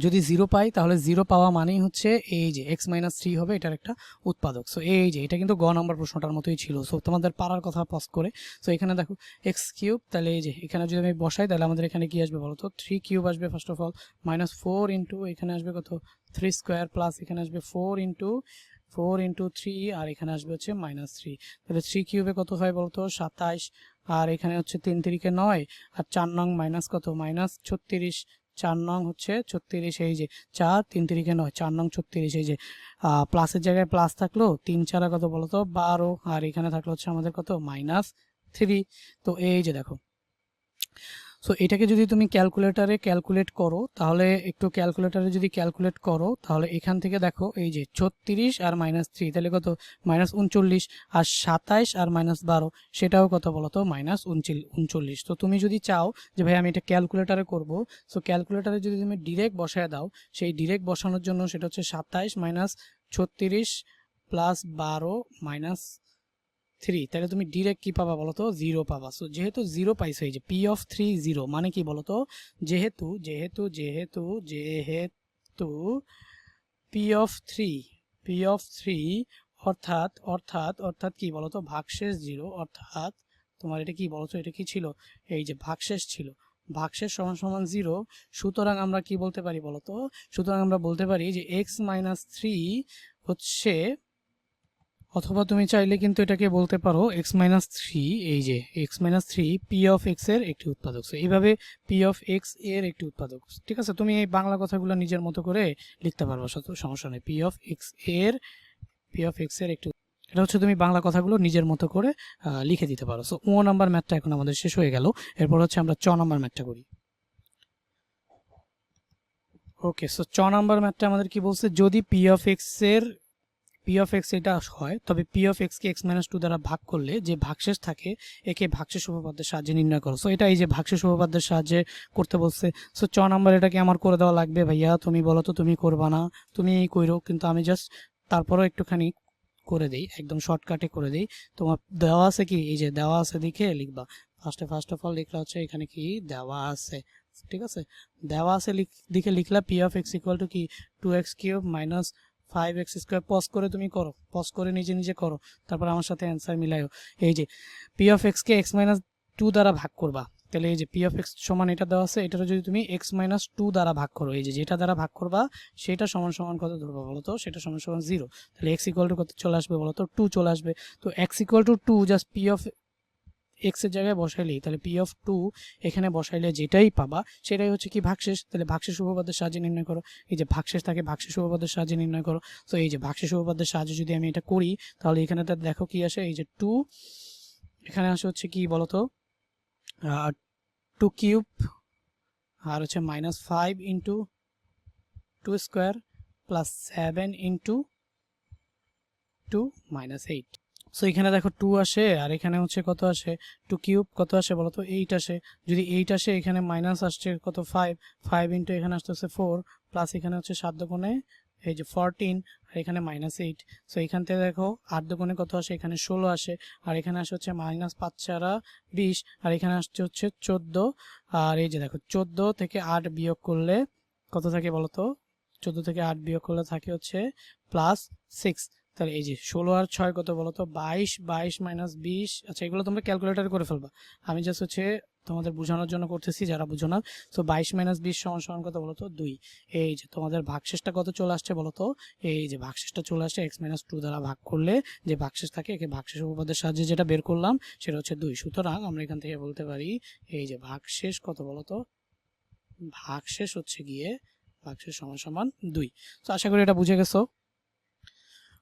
যদি জিরো পাই তাহলে জিরো পাওয়া মানেই হচ্ছে এই যে এক্স মাইনাস থ্রি হবে এটার একটা উৎপাদক। সো এই যে এটা কিন্তু গ নম্বর প্রশ্নটার মতোই ছিল। সো তোমাদের পারার কথা পজ করে। সো এখানে দেখো এক্স কিউব, তাহলে এই যে এখানে যদি আমি বসাই তাহলে আমাদের এখানে কি আসবে বলো তো থ্রি কিউব আসবে first of all, minus four into এখানে আসবে কত থ্রি স্কোয়ার প্লাস এখানে আসবে ফোর ইন্টু থ্রি আর এখানে আসবে হচ্ছে মাইনাস থ্রি। তাহলে থ্রি কিউবে কত হয় বলতো 27, আর এখানে হচ্ছে 3 3 9 আর 4 নং মাইনাস কত মাইনাস 36, 4 নং হচ্ছে 36, এই যে 4 3 3 9 4 নং 36, এই যে প্লাসের জায়গায় প্লাস থাকলো 3 4 কত বলতো 12, আর এখানে থাকলো হচ্ছে আমাদের কত মাইনাস থ্রি। তো এই যে দেখো, সো এটাকে যদি তুমি ক্যালকুলেটরে ক্যালকুলেট করো তাহলে একটু ক্যালকুলেটরে যদি ক্যালকুলেট করো তাহলে এখান থেকে দেখো এই যে 36 আর মাইনাস থ্রি তাহলে কত মাইনাস 39, আর 27 আর মাইনাস 12 সেটাও কত বলো তো মাইনাস 39। তো তুমি যদি চাও যে ভাই আমি এটা ক্যালকুলেটরে করব, সো ক্যালকুলেটরে যদি তুমি ডিরেক্ট বসায় দাও, সেই ডিরেক্ট বসানোর জন্য সেটা হচ্ছে 27 মাইনাস 36 প্লাস 12 মাইনাস থ্রি, তাহলে তুমি ডিরেক্ট কি পাবা বলতো জিরো পাবা। সো যেহেতু জিরো পাইছো এই যে পি অফ থ্রি জিরো মানে কি বলতো, যেহেতু যেহেতু যেহেতু যেহেতু পি অফ থ্রি অর্থাৎ অর্থাৎ অর্থাৎ কি বলতো ভাগশেষ জিরো, অর্থাৎ তোমার এটা কি বলতো এটা কি ছিল এই যে ভাগশেষ ছিল, ভাগশেষ সমান সমান জিরো। সুতরাং আমরা কি বলতে পারি বলতো, সুতরাং আমরা বলতে পারি যে এক্স মাইনাস থ্রি হচ্ছে, অথবা তুমি চাইলে কিন্তু এটাকে বলতে পারো এক্স মাইনাস থ্রি, এই যে X minus three P of X এর একটি উৎপাদক। এইভাবে পি অফ এক্স এর একটি উৎপাদক, ঠিক আছে। তুমি এই বাংলা কথাগুলো নিজের মতো করে লিখতে পারবো, সমস্যা নেই। পি অফ এক্স এর একটি, এটা হচ্ছে তুমি বাংলা কথাগুলো নিজের মতো করে লিখে দিতে পারো। সো ও নাম্বার ম্যাথটা এখন আমাদের শেষ হয়ে গেল। এরপর হচ্ছে আমরা চ নাম্বার ম্যাথটা করি। ওকে, সো চ নাম্বার ম্যাথটা আমাদের কি বলছে, যদি পি অফ এক্স এটা হয়, তবে পি অফ এক্স কে এক্স মাইনাস টু দ্বারা ভাগ করলে যে ভাগশেষ থাকে একে ভাগশেষ উপপাদ্যের সাহায্যে নির্ণয় করো। সো এটা এই যে ভাগশেষ উপপাদ্যের সাহায্যে করতে বলছে। সো চ নাম্বার এটাকে আমার করে দেওয়া লাগবে। ভাইয়া তুমি বলো তো, তুমি করবা না? তুমি কইরো, কিন্তু আমি জাস্ট তারপরও একটুখানি করে দেই, একদম শর্টকাটে করে দেই। তোমার দেওয়া আছে কি, এই যে দেওয়া আছে দেখে লিখবা। ফার্স্ট অফ অল লিখলা হচ্ছে এখানে কি দেওয়া আছে, ঠিক আছে। দেওয়া আছে দিকে লিখলা P of X equal to কি 2x³ মাইনাস 5x²। পজ করে তুমি করো, পজ করে নিজে নিজে করো, তারপর আমার সাথে অ্যান্সার মিলাইও। এই যে পি অফ এক্স কে এক্স মাইনাস টু দ্বারা ভাগ করবা, তাহলে এই যে পি অফ এক্স সমান এটা দেওয়া আছে, এটা যদি তুমি এক্স মাইনাস টু দ্বারা ভাগ করো, এই যে যেটা দ্বারা ভাগ করবা সেটা সমান সমান কত ধরবা বলো তো, সেটা সমান সমান 0। তাহলে এক্স ইকুয়াল টু কত চলে আসবে বলো তো, 2 চলে আসবে। তো x equal two 2 just P of X এর জায়গায় বসাইলেই, তাহলে পি অফ 2 এখানে বসাইলে যেটাই পাবা সেটাই হচ্ছে কি ভাগশেষ। তাহলে ভাগশেষ উপপাদ্যের সাহায্যে নির্ণয় করো। এই যে ভাগশেষ থাকে, ভাগশেষ উপপাদ্যের সাহায্যে নির্ণয় করো। তো এই যে ভাগশেষ উপপাদ্যের সাহায্যে যদি আমি এটা করি, তাহলে এখানে দেখো কি আসে, এই যে 2 এখানে আসে হচ্ছে কি বলতো 2³ আর হচ্ছে minus 5 into 2² plus 7 into 2 minus 8। So এখানে দেখো 2 আসে, আর এখানে হচ্ছে কত আসে 2³ কত আসে বলো তো 8 আসে। যদি 8 আসে, এখানে মাইনাস আসছে কত 5 ইন্টু এখানে আসতে হচ্ছে 4 প্লাস এখানে হচ্ছে 7 দুগুণে এই যে 14 আর এখানে মাইনাস 8। সো এখান থেকে দেখো 8 দুগুণে কত আসে, এখানে 16 আসে, আর এখানে আসে হচ্ছে মাইনাস 5 4 20, আর এখানে আসছে হচ্ছে 14। আর এই যে দেখো 14 থেকে 8 বিয়োগ করলে কত থাকে বলো তো, 14 থেকে 8 বিয়োগ করলে থাকে হচ্ছে প্লাস 6। তাহলে এই যে 16 আর 6 কত বলো তো 22, 22 মাইনাস 20। আচ্ছা, এগুলো তোমরা ক্যালকুলেটারে করে ফেলবা, আমি জাস্ট হচ্ছে তোমাদের বোঝানোর জন্য করতেছি যারা বুঝো না। সো 22 মাইনাস 20 সমান সমান কত বলো তো 2। এই যে তোমাদের ভাগশেষটা কত চলে আসছে বলো তো, এই যে ভাগশেষটা চলে আসছে এক্স মাইনাস 2 দ্বারা ভাগ করলে যে ভাগশেষ থাকে একে ভাগশেষ উপপাদ্যের সাহায্যে যেটা বের করলাম সেটা হচ্ছে 2। সুতরাং আমরা এখান থেকে বলতে পারি এই যে ভাগশেষ কত বলো তো, ভাগশেষ হচ্ছে গিয়ে ভাগশেষ সমান সমান 2। তো আশা করি এটা বুঝে গেছো।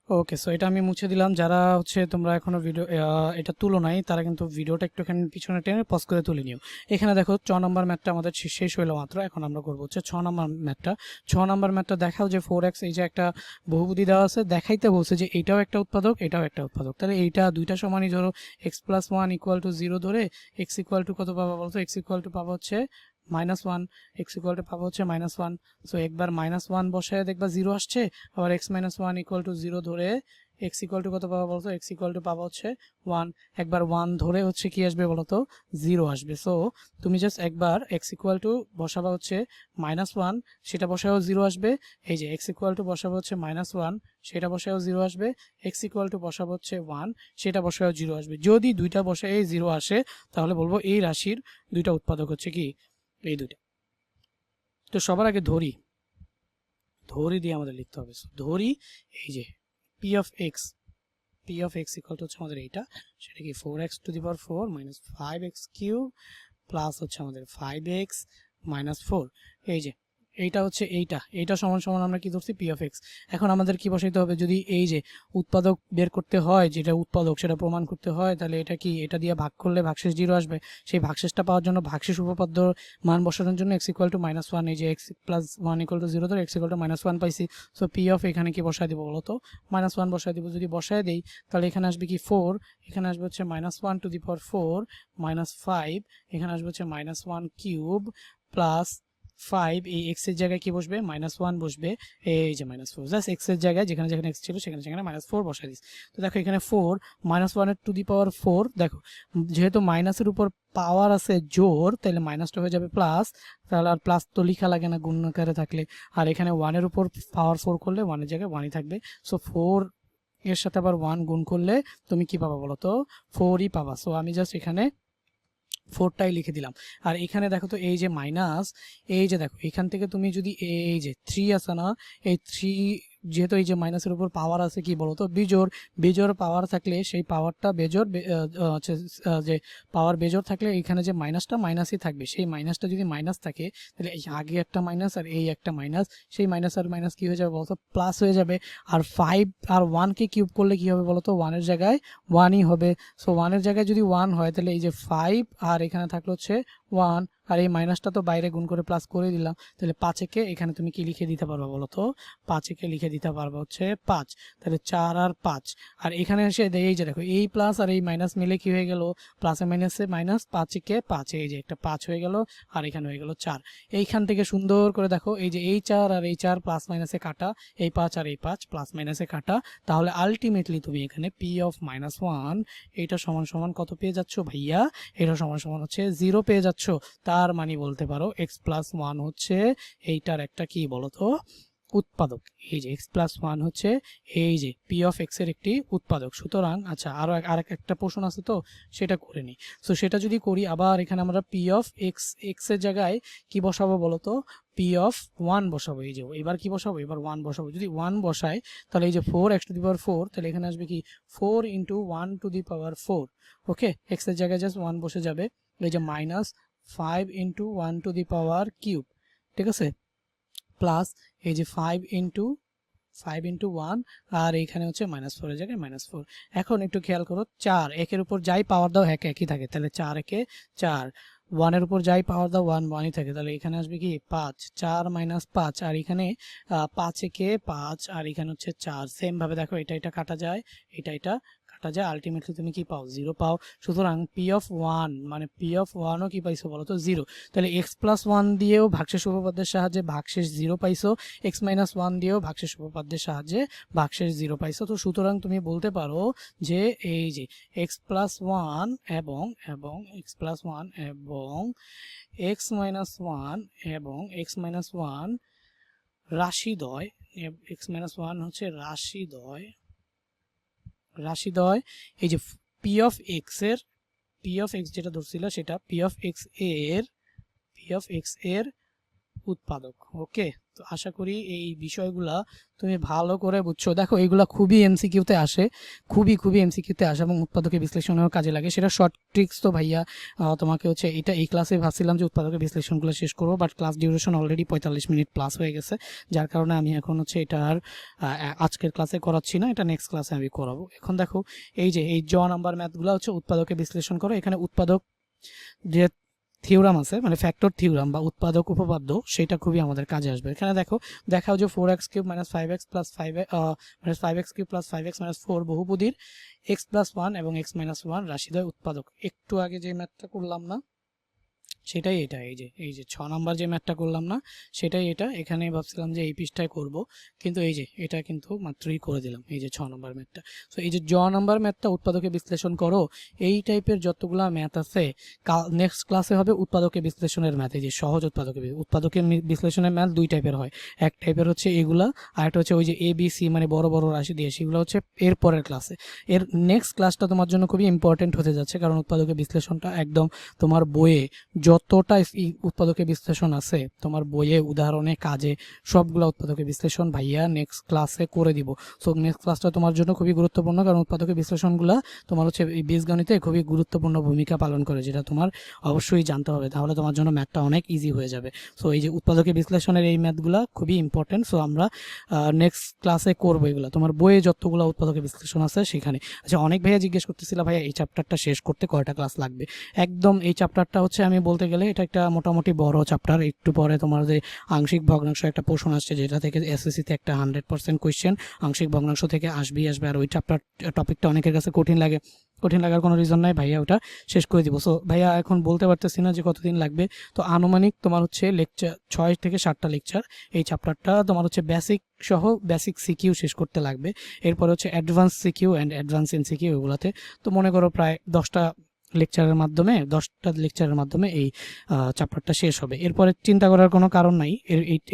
ওকে, সো এটা আমি মুছে দিলাম। যারা হচ্ছে তোমরা এখনো ভিডিও এটা তুলো নাই, তারা কিন্তু ভিডিওটা একটুখানি পিছনে টেনে পজ করে তুলে নিও। এখানে দেখো 6 নম্বর ম্যাথটা আমাদের শেষ হইলো মাত্র। এখন আমরা করবো হচ্ছে 6 নম্বর ম্যাথটা। 6 নম্বর ম্যাথটা দেখাও যে 4x এই যে একটা বহুপদী দেওয়া আছে, দেখাইতে বলছে যে এটাও একটা উৎপাদক এটাও একটা উৎপাদক। তাহলে এইটা দুইটা সমানই ধরো x+1 ইকুয়াল টু 0 ধরে x ইকুয়াল টু কত পাবা বলতো, x ইকুয়াল টু পাবা হচ্ছে -1, x ইকুয়াল টু পাবা হচ্ছে -1। সো একবার -1 বসায় দেখবা 0 আসছে, আবার x-1 ইকুয়াল টু 0 ধরে x ইকুয়াল টু কত পাবা বলতো, x ইকুয়াল টু পাবা হচ্ছে 1। একবার 1 ধরে হচ্ছে কি আসবে বলতো 0 আসবে। সো তুমি জাস্ট একবার x ইকুয়াল টু বসাবা হচ্ছে -1, সেটা বসায়ও 0 আসবে। এই যে x ইকুয়াল টু বসাবো হচ্ছে -1, সেটা বসায়ও 0 আসবে। x ইকুয়াল টু বসাবো হচ্ছে 1, সেটা বসায়ও 0 আসবে। যদি দুইটা বসায় 0 আসে, তাহলে বলবো এই রাশির দুইটা উৎপাদক হচ্ছে কি এই দুইটা। তো সবার আগে ধরি দিয়ে আমাদের লিখতে হবে। ধরি এই যে P of X equal two হচ্ছে আমাদের এইটা, সেটা কি 4x⁴ মাইনাস 5x³ প্লাস হচ্ছে আমাদের 5x মাইনাস 4। এই যে এইটা হচ্ছে এইটা সমান সমান আমরা কি ধরছি পি অফ এক্স। এখন আমাদের কি বসাইতে হবে, যদি এই যে উৎপাদক বের করতে হয়, যেটা উৎপাদক সেটা প্রমাণ করতে হয়, তাহলে এটা কি এটা দিয়ে ভাগ করলে ভাগশেষ 0 আসবে। সেই ভাগশেষটা পাওয়ার জন্য ভাগশেষ উপপাদ্য মান বসানোর জন্য x ইকুয়াল টু -1, এই যে x+1 ইকুয়াল টু 0 ধরে x ইকুয়াল টু -1 পাইছি। সো পি অফ এখানে কি বসায় দিব বলো তো, -1 বসায় দিব। যদি বসায় দেই তাহলে এখানে আসবে কি 4, এখানে আসবে হচ্ছে -1 টু দি পাওয়ার 4 -5, এখানে আসবে হচ্ছে -1³ প্লাস 5, এই x এর জায়গায় কি বসবে -1 বসবে, এই যে -4 জাস্ট x এর জায়গায় যেখানে যেখানে x ছিল সেখানে সেখানে -4 বসাই দিস। তো দেখো এখানে 4 -1 এর টু দি পাওয়ার 4, দেখো যেহেতু মাইনাসের উপর পাওয়ার আছে জোর, তাহলে মাইনাসটা হয়ে যাবে প্লাস। তাহলে আর প্লাস তো লেখা লাগে না গুণ আকারে থাকলে। আর এখানে 1 এর উপর পাওয়ার 4 করলে 1 এর জায়গায় 1ই থাকবে। সো 4 এর সাথে আবার 1 গুণ করলে তুমি কি পাবা বলো তো, 4ই পাবা। সো আমি জাস্ট এখানে 4টাই লিখে দিলাম। আর এখানে দেখো তো এই যে মাইনাস, এই যে দেখো এখান থেকে তুমি যদি এই যে 3 আছে না, এই 3 যেহেতু এই যে মাইনাসের উপর পাওয়ার আছে কি বলতো বিজোড়, বিজোড় পাওয়ার থাকলে সেই পাওয়ারটা বেজোড় হচ্ছে যে পাওয়ার বেজোড় থাকলে এখানে যে মাইনাসটা মাইনাসই থাকবে, সেই মাইনাসটা যদি মাইনাস থাকে তাহলে এই আগে একটা মাইনাস আর এই একটা মাইনাস, সেই মাইনাস আর মাইনাস কি হয়ে যাবে বলতো প্লাস হয়ে যাবে। আর 5 আর 1কে কিউব করলে কি হবে বলতো 1-এর জায়গায় 1ই হবে। সো 1-এর জায়গায় যদি 1 হয় তাহলে এই যে 5 আর এখানে থাকলো হচ্ছে 1 আর এই মাইনাসটা তো বাইরে গুণ করে প্লাস করে দিলাম, তাহলে 5-একে এখানে তুমি কি লিখে দিতে পারবা বলো তো, 5-একে লিখে দিতে পারবা হচ্ছে 5, তাহলে 4 আর 5। আর এখানে এসে এই যে দেখো এই প্লাস আর এই মাইনাস মিলে কি হয়ে গেল প্লাসে মাইনাসে মাইনাস, 5-একে 5, এই যে একটা 5 হয়ে গেল আর এখানে হয়ে গেল 4। এইখান থেকে সুন্দর করে দেখো এই যে এই 4 আর এই 4 প্লাস মাইনাসে কাটা, এই 5 আর এই 5 প্লাস মাইনাসে কাটা, তাহলে আলটিমেটলি তুমি এখানে পি অফ -1 এটা সমান সমান কত পেয়ে যাচ্ছ ভাইয়া, এটা সমান সমান হচ্ছে 0 পেয়ে যাচ্ছ। তার মানে বলতে পারো x+1 হচ্ছে এইটার একটা কি বলতো উৎপাদক। এই যে x+1 হচ্ছে এই যে পি অফ এক্স এর একটি উৎপাদক। সুতরাং আচ্ছা আরো একটা প্রশ্ন আছে তো সেটা করে নিই। সো সেটা যদি করি আবার এখানে আমরা পি অফ এক্স এর জায়গায় কি বসাবো বলতো পি অফ 1 বসাবো। এই যে এবার কি বসাবো, এবার 1 বসাবো। যদি 1 বসাই তাহলে এই যে 4x⁴, তাহলে এখানে আসবে কি 4 × 1⁴। ওকে, এক্স এর জায়গায় জাস্ট 1 বসে যাবে। এই যে -5 × 1⁵, ঠিক আছে, প্লাস এই যে 5 × 1 আর এইখানে হচ্ছে -4 এর জায়গায় -4। এখন একটু খেয়াল করো 4 একের উপর যাই পাওয়ার দাও একই থাকে, তাহলে 4 একে 4, 1 এর উপর যাই পাওয়ার দাও 1 1ই থাকে, তাহলে এখানে আসবে কি 5, 4 - 5 আর এখানে 5 একে 5 আর এখানে হচ্ছে 4। সেম ভাবে দেখো এটা কাটা যায়, এটা কাটা যায়, আলটিমেটলি তুমি কি পাও 0 পাও। সুতরাং পি অফ 1 মানে পি অফ 1ও কি পাইছো বলো তো 0। তাহলে x+1 দিয়েও ভাগশেষ উপপাদ্যের সাহায্যে ভাগশেষ 0 পাইছো, x-1 দিয়েও ভাগশেষ উপপাদ্যের সাহায্যে ভাগশেষ 0 পাইছো। তো সুতরাং তুমি বলতে পারো যে এই যে x+1 এবং x+1 এবং x-1 এবং x-1 রাশিদ্বয়, x-1 হচ্ছে রাশিদ্বয়। এই যে পি অফ এক্স যেটা ধরছিল সেটা পি অফ এক্স এর উৎপাদক। ওকে, তো আশা করি এই বিষয়গুলা তুমি ভালো করে বুঝছো। দেখো এইগুলা খুবই এমসিকিউতে আসে, খুবই এমসিকিউতে আসে এবং উৎপাদকের বিশ্লেষণেও কাজে লাগে। সেটা শর্ট ট্রিক্স তো ভাইয়া তোমাকে হচ্ছে এটা এই ক্লাসে ভাবছিলাম যে উৎপাদকের বিশ্লেষণগুলো শেষ করবো, but class duration already 45 minute plus হয়ে গেছে, যার কারণে আমি এখন হচ্ছে এটা আর আজকের ক্লাসে করাচ্ছি না, এটা নেক্সট ক্লাসে আমি করাবো। এখন দেখো এই যে এই নাম্বার ম্যাথগুলো হচ্ছে উৎপাদকের বিশ্লেষণ করো। এখানে উৎপাদক যে থিওরাম আছে মানে ফ্যাক্টর থিওরাম বা উৎপাদক উপপাদ্য, সেটা খুবই আমাদের কাজে আসবে। এখানে দেখাও যে 4x³ - 5x + 5x³ + 5x - 4 বহুপদীর x+1 এবং x-1 রাশিদ্বয় উৎপাদক। একটু আগে যে ম্যাথটা করলাম না সেটাই এটা, এই যে 6 নাম্বার যে ম্যাথটা করলাম না সেটাই এটা। এখানে ভাবছিলাম যে এই পৃষ্ঠায় করব, কিন্তু এই যে এটা কিন্তু মাত্রই করে দিলাম, এই যে 6 নাম্বার ম্যাথটা। সো এই যে নাম্বার ম্যাথটা উৎপাদকে বিশ্লেষণ করো, এই টাইপের যতগুলা ম্যাথ আছে নেক্সট ক্লাসে হবে উৎপাদকে বিশ্লেষণের ম্যাথ। এই যে সহজ উৎপাদকে বিশ্লেষণের ম্যাথ দুই টাইপের হয়, এক টাইপের হচ্ছে এগুলা আর একটা হচ্ছে ওই যে ABC মানে বড় বড় রাশি দিয়ে, সেগুলো হচ্ছে এর পরের ক্লাসে। এর নেক্সট ক্লাসটা তোমার জন্য খুবই ইম্পর্টেন্ট হতে যাচ্ছে, কারণ উৎপাদকে বিশ্লেষণটা একদম তোমার বইয়ে যতটা উৎপাদকের বিশ্লেষণ আছে তোমার বইয়ে উদাহরণে কাজে সবগুলা উৎপাদকের বিশ্লেষণ ভাইয়া নেক্সট ক্লাসে করে দিব। সো নেক্সট ক্লাসটা তোমার জন্য খুবই গুরুত্বপূর্ণ, কারণ উৎপাদকের বিশ্লেষণগুলা তোমার হচ্ছে এই বীজগণিতে খুবই গুরুত্বপূর্ণ ভূমিকা পালন করে, যেটা তোমার অবশ্যই জানতে হবে, তাহলে তোমার জন্য ম্যাথটা অনেক ইজি হয়ে যাবে। সো এই যে উৎপাদকের বিশ্লেষণের এই ম্যাথগুলা খুবই ইম্পর্টেন্ট। সো আমরা নেক্সট ক্লাসে করবো এগুলা, তোমার বইয়ে যতগুলো উৎপাদকের বিশ্লেষণ আছে সেখানে। আচ্ছা, অনেক ভাইয়া জিজ্ঞেস করতেছিল ভাইয়া এই চ্যাপ্টারটা শেষ করতে কয়টা ক্লাস লাগবে। একদম এই চ্যাপ্টারটা হচ্ছে আমি বলতে গেলে এটা একটা মোটামুটি বড় চ্যাপ্টার। একটু পরে তোমার যে আংশিক ভগ্নাংশ একটা প্রশ্ন আসছে, যেটা থেকে এসএসসিতে একটা 100% কোয়েশ্চেন আংশিক ভগ্নাংশ থেকে আসবে। আর ওই চ্যাপ্টার টপিকটা অনেকের কাছে কঠিন লাগার কোনো রিজন নাই, ভাইয়া ওটা শেষ করে দিব। সো ভাইয়া এখন বলতে পারতেছি না যে কতদিন লাগবে, তো আনুমানিক তোমার হচ্ছে লেকচার 6 থেকে 7টা লেকচার এই চ্যাপ্টারটা তোমার হচ্ছে বেসিক সিকিউ শেষ করতে লাগবে। এরপর হচ্ছে advance CQ and advance MCQ এগুলাতে, তো মনে করো প্রায় 10টা লেকচারের মাধ্যমে এই চ্যাপ্টারটা শেষ হবে। এরপরে চিন্তা করার কোনো কারণ নাই,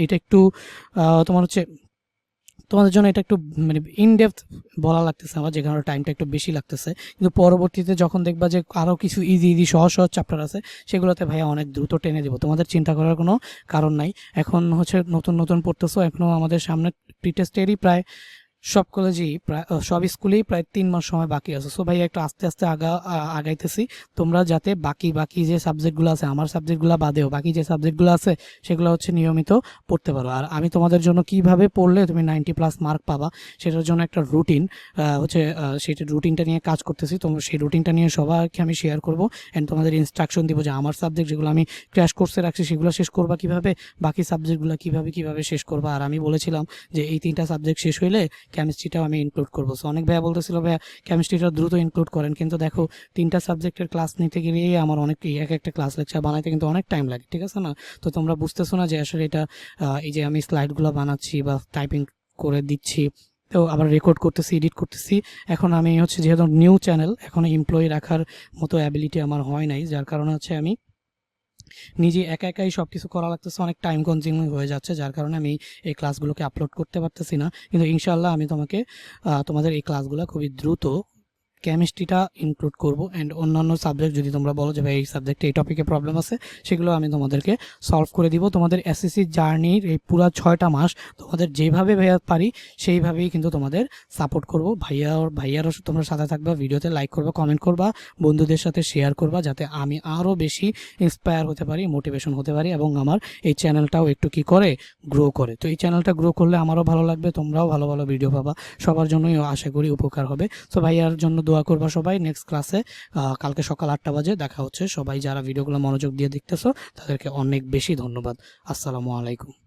এটা একটু তোমার হচ্ছে তোমাদের জন্য এটা একটু মানে ইনডেপথ বলা লাগতেছে আমার, যে কারণে টাইমটা একটু বেশি লাগতেছে, কিন্তু পরবর্তীতে যখন দেখবা যে আরও কিছু ইজি সহজ চ্যাপ্টার আছে সেগুলোতে ভাইয়া অনেক দ্রুত টেনে দেবো, তোমাদের চিন্তা করার কোনো কারণ নাই। এখন হচ্ছে নতুন পড়তেছো, এখনও আমাদের সামনে প্রি টেস্টেরই প্রায় সব কলেজেই প্রায় সব স্কুলেই প্রায় 3 মাস সময় বাকি আছে। সো ভাই একটু আস্তে আস্তে আগাইতেছি, তোমরা যাতে বাকি যে সাবজেক্টগুলো আছে, আমার সাবজেক্টগুলো বাদেও বাকি যে সাবজেক্টগুলো আছে সেগুলো হচ্ছে নিয়মিত পড়তে পারো। আর আমি তোমাদের জন্য কিভাবে পড়লে তুমি 90+ মার্ক পাবা সেটার জন্য একটা রুটিন হচ্ছে সেটা রুটিনটা নিয়ে কাজ করতেছি। তোমরা সেই রুটিনটা নিয়ে সবাইকে আমি শেয়ার করবো অ্যান্ড তোমাদের ইনস্ট্রাকশন দিব যে আমার সাবজেক্ট যেগুলো আমি ক্র্যাশ কোর্সে রাখছি সেগুলো শেষ করবা কিভাবে, বাকি সাবজেক্টগুলো কিভাবে শেষ করবা। আর আমি বলেছিলাম যে এই 3টা সাবজেক্ট শেষ হইলে কেমিস্ট্রিটাও আমি ইনক্লুড করবো। সো অনেক ভাইয়া বলতেছিল ভাইয়া কেমিস্ট্রিটা দ্রুত ইনক্লুড করেন, কিন্তু দেখো 3টা সাবজেক্টের ক্লাস নিতে গিয়ে আমার অনেক এক একটা ক্লাস লেকচার বানাইতে কিন্তু অনেক টাইম লাগে, ঠিক আছে না? তো তোমরা বুঝতেছো না যে আসলে এটা এই যে আমি স্লাইডগুলো বানাচ্ছি বা টাইপিং করে দিচ্ছি, তো আবার রেকর্ড করতেছি, এডিট করতেছি। এখন আমি হচ্ছে যেহেতু নিউ চ্যানেল, এখন এমপ্লয়ি রাখার মতো অ্যাবিলিটি আমার হয় নাই, যার কারণে হচ্ছে আমি নিজে একাই সব কিছু করা লাগতেছে, অনেক টাইম কনজিউমিং হয়ে যাচ্ছে, যার কারণে আমি এই ক্লাসগুলোকে আপলোড করতে পারতেছি না। কিন্তু ইনশাআল্লাহ আমি তোমাদের এই ক্লাসগুলো খুবই দ্রুত কেমিস্ট্রিটা ইনক্লুড করব অ্যান্ড অন্যান্য সাবজেক্ট যদি তোমরা বলো যে ভাই এই সাবজেক্টে এই টপিকে প্রবলেম আছে সেগুলো আমি তোমাদেরকে সলভ করে দিব। তোমাদের এসএসসি জার্নির এই পুরো 6টা মাস তোমাদের যেভাবে ভাইয়া পারি সেইভাবেই কিন্তু তোমাদের সাপোর্ট করব। ভাইয়ারও তোমরা সাথে থাকবা, ভিডিওতে লাইক করবা, কমেন্ট করবা, বন্ধুদের সাথে শেয়ার করবা, যাতে আমি আরও বেশি ইন্সপায়ার হতে পারি, মোটিভেশন হতে পারি এবং আমার এই চ্যানেলটাও একটু কি করে গ্রো করে। তো এই চ্যানেলটা গ্রো করলে আমারও ভালো লাগবে, তোমরাও ভালো ভালো ভিডিও পাবা, সবার জন্যই আশা করি উপকার হবে। তো ভাইয়ার জন্য দোয়া করবা সবাই। নেক্সট ক্লাসে কালকে সকাল 8টা বাজে দেখা হচ্ছে। সবাই যারা ভিডিওগুলো মনোযোগ দিয়ে দেখতেছো তাদেরকে অনেক বেশি ধন্যবাদ। আসসালামু আলাইকুম।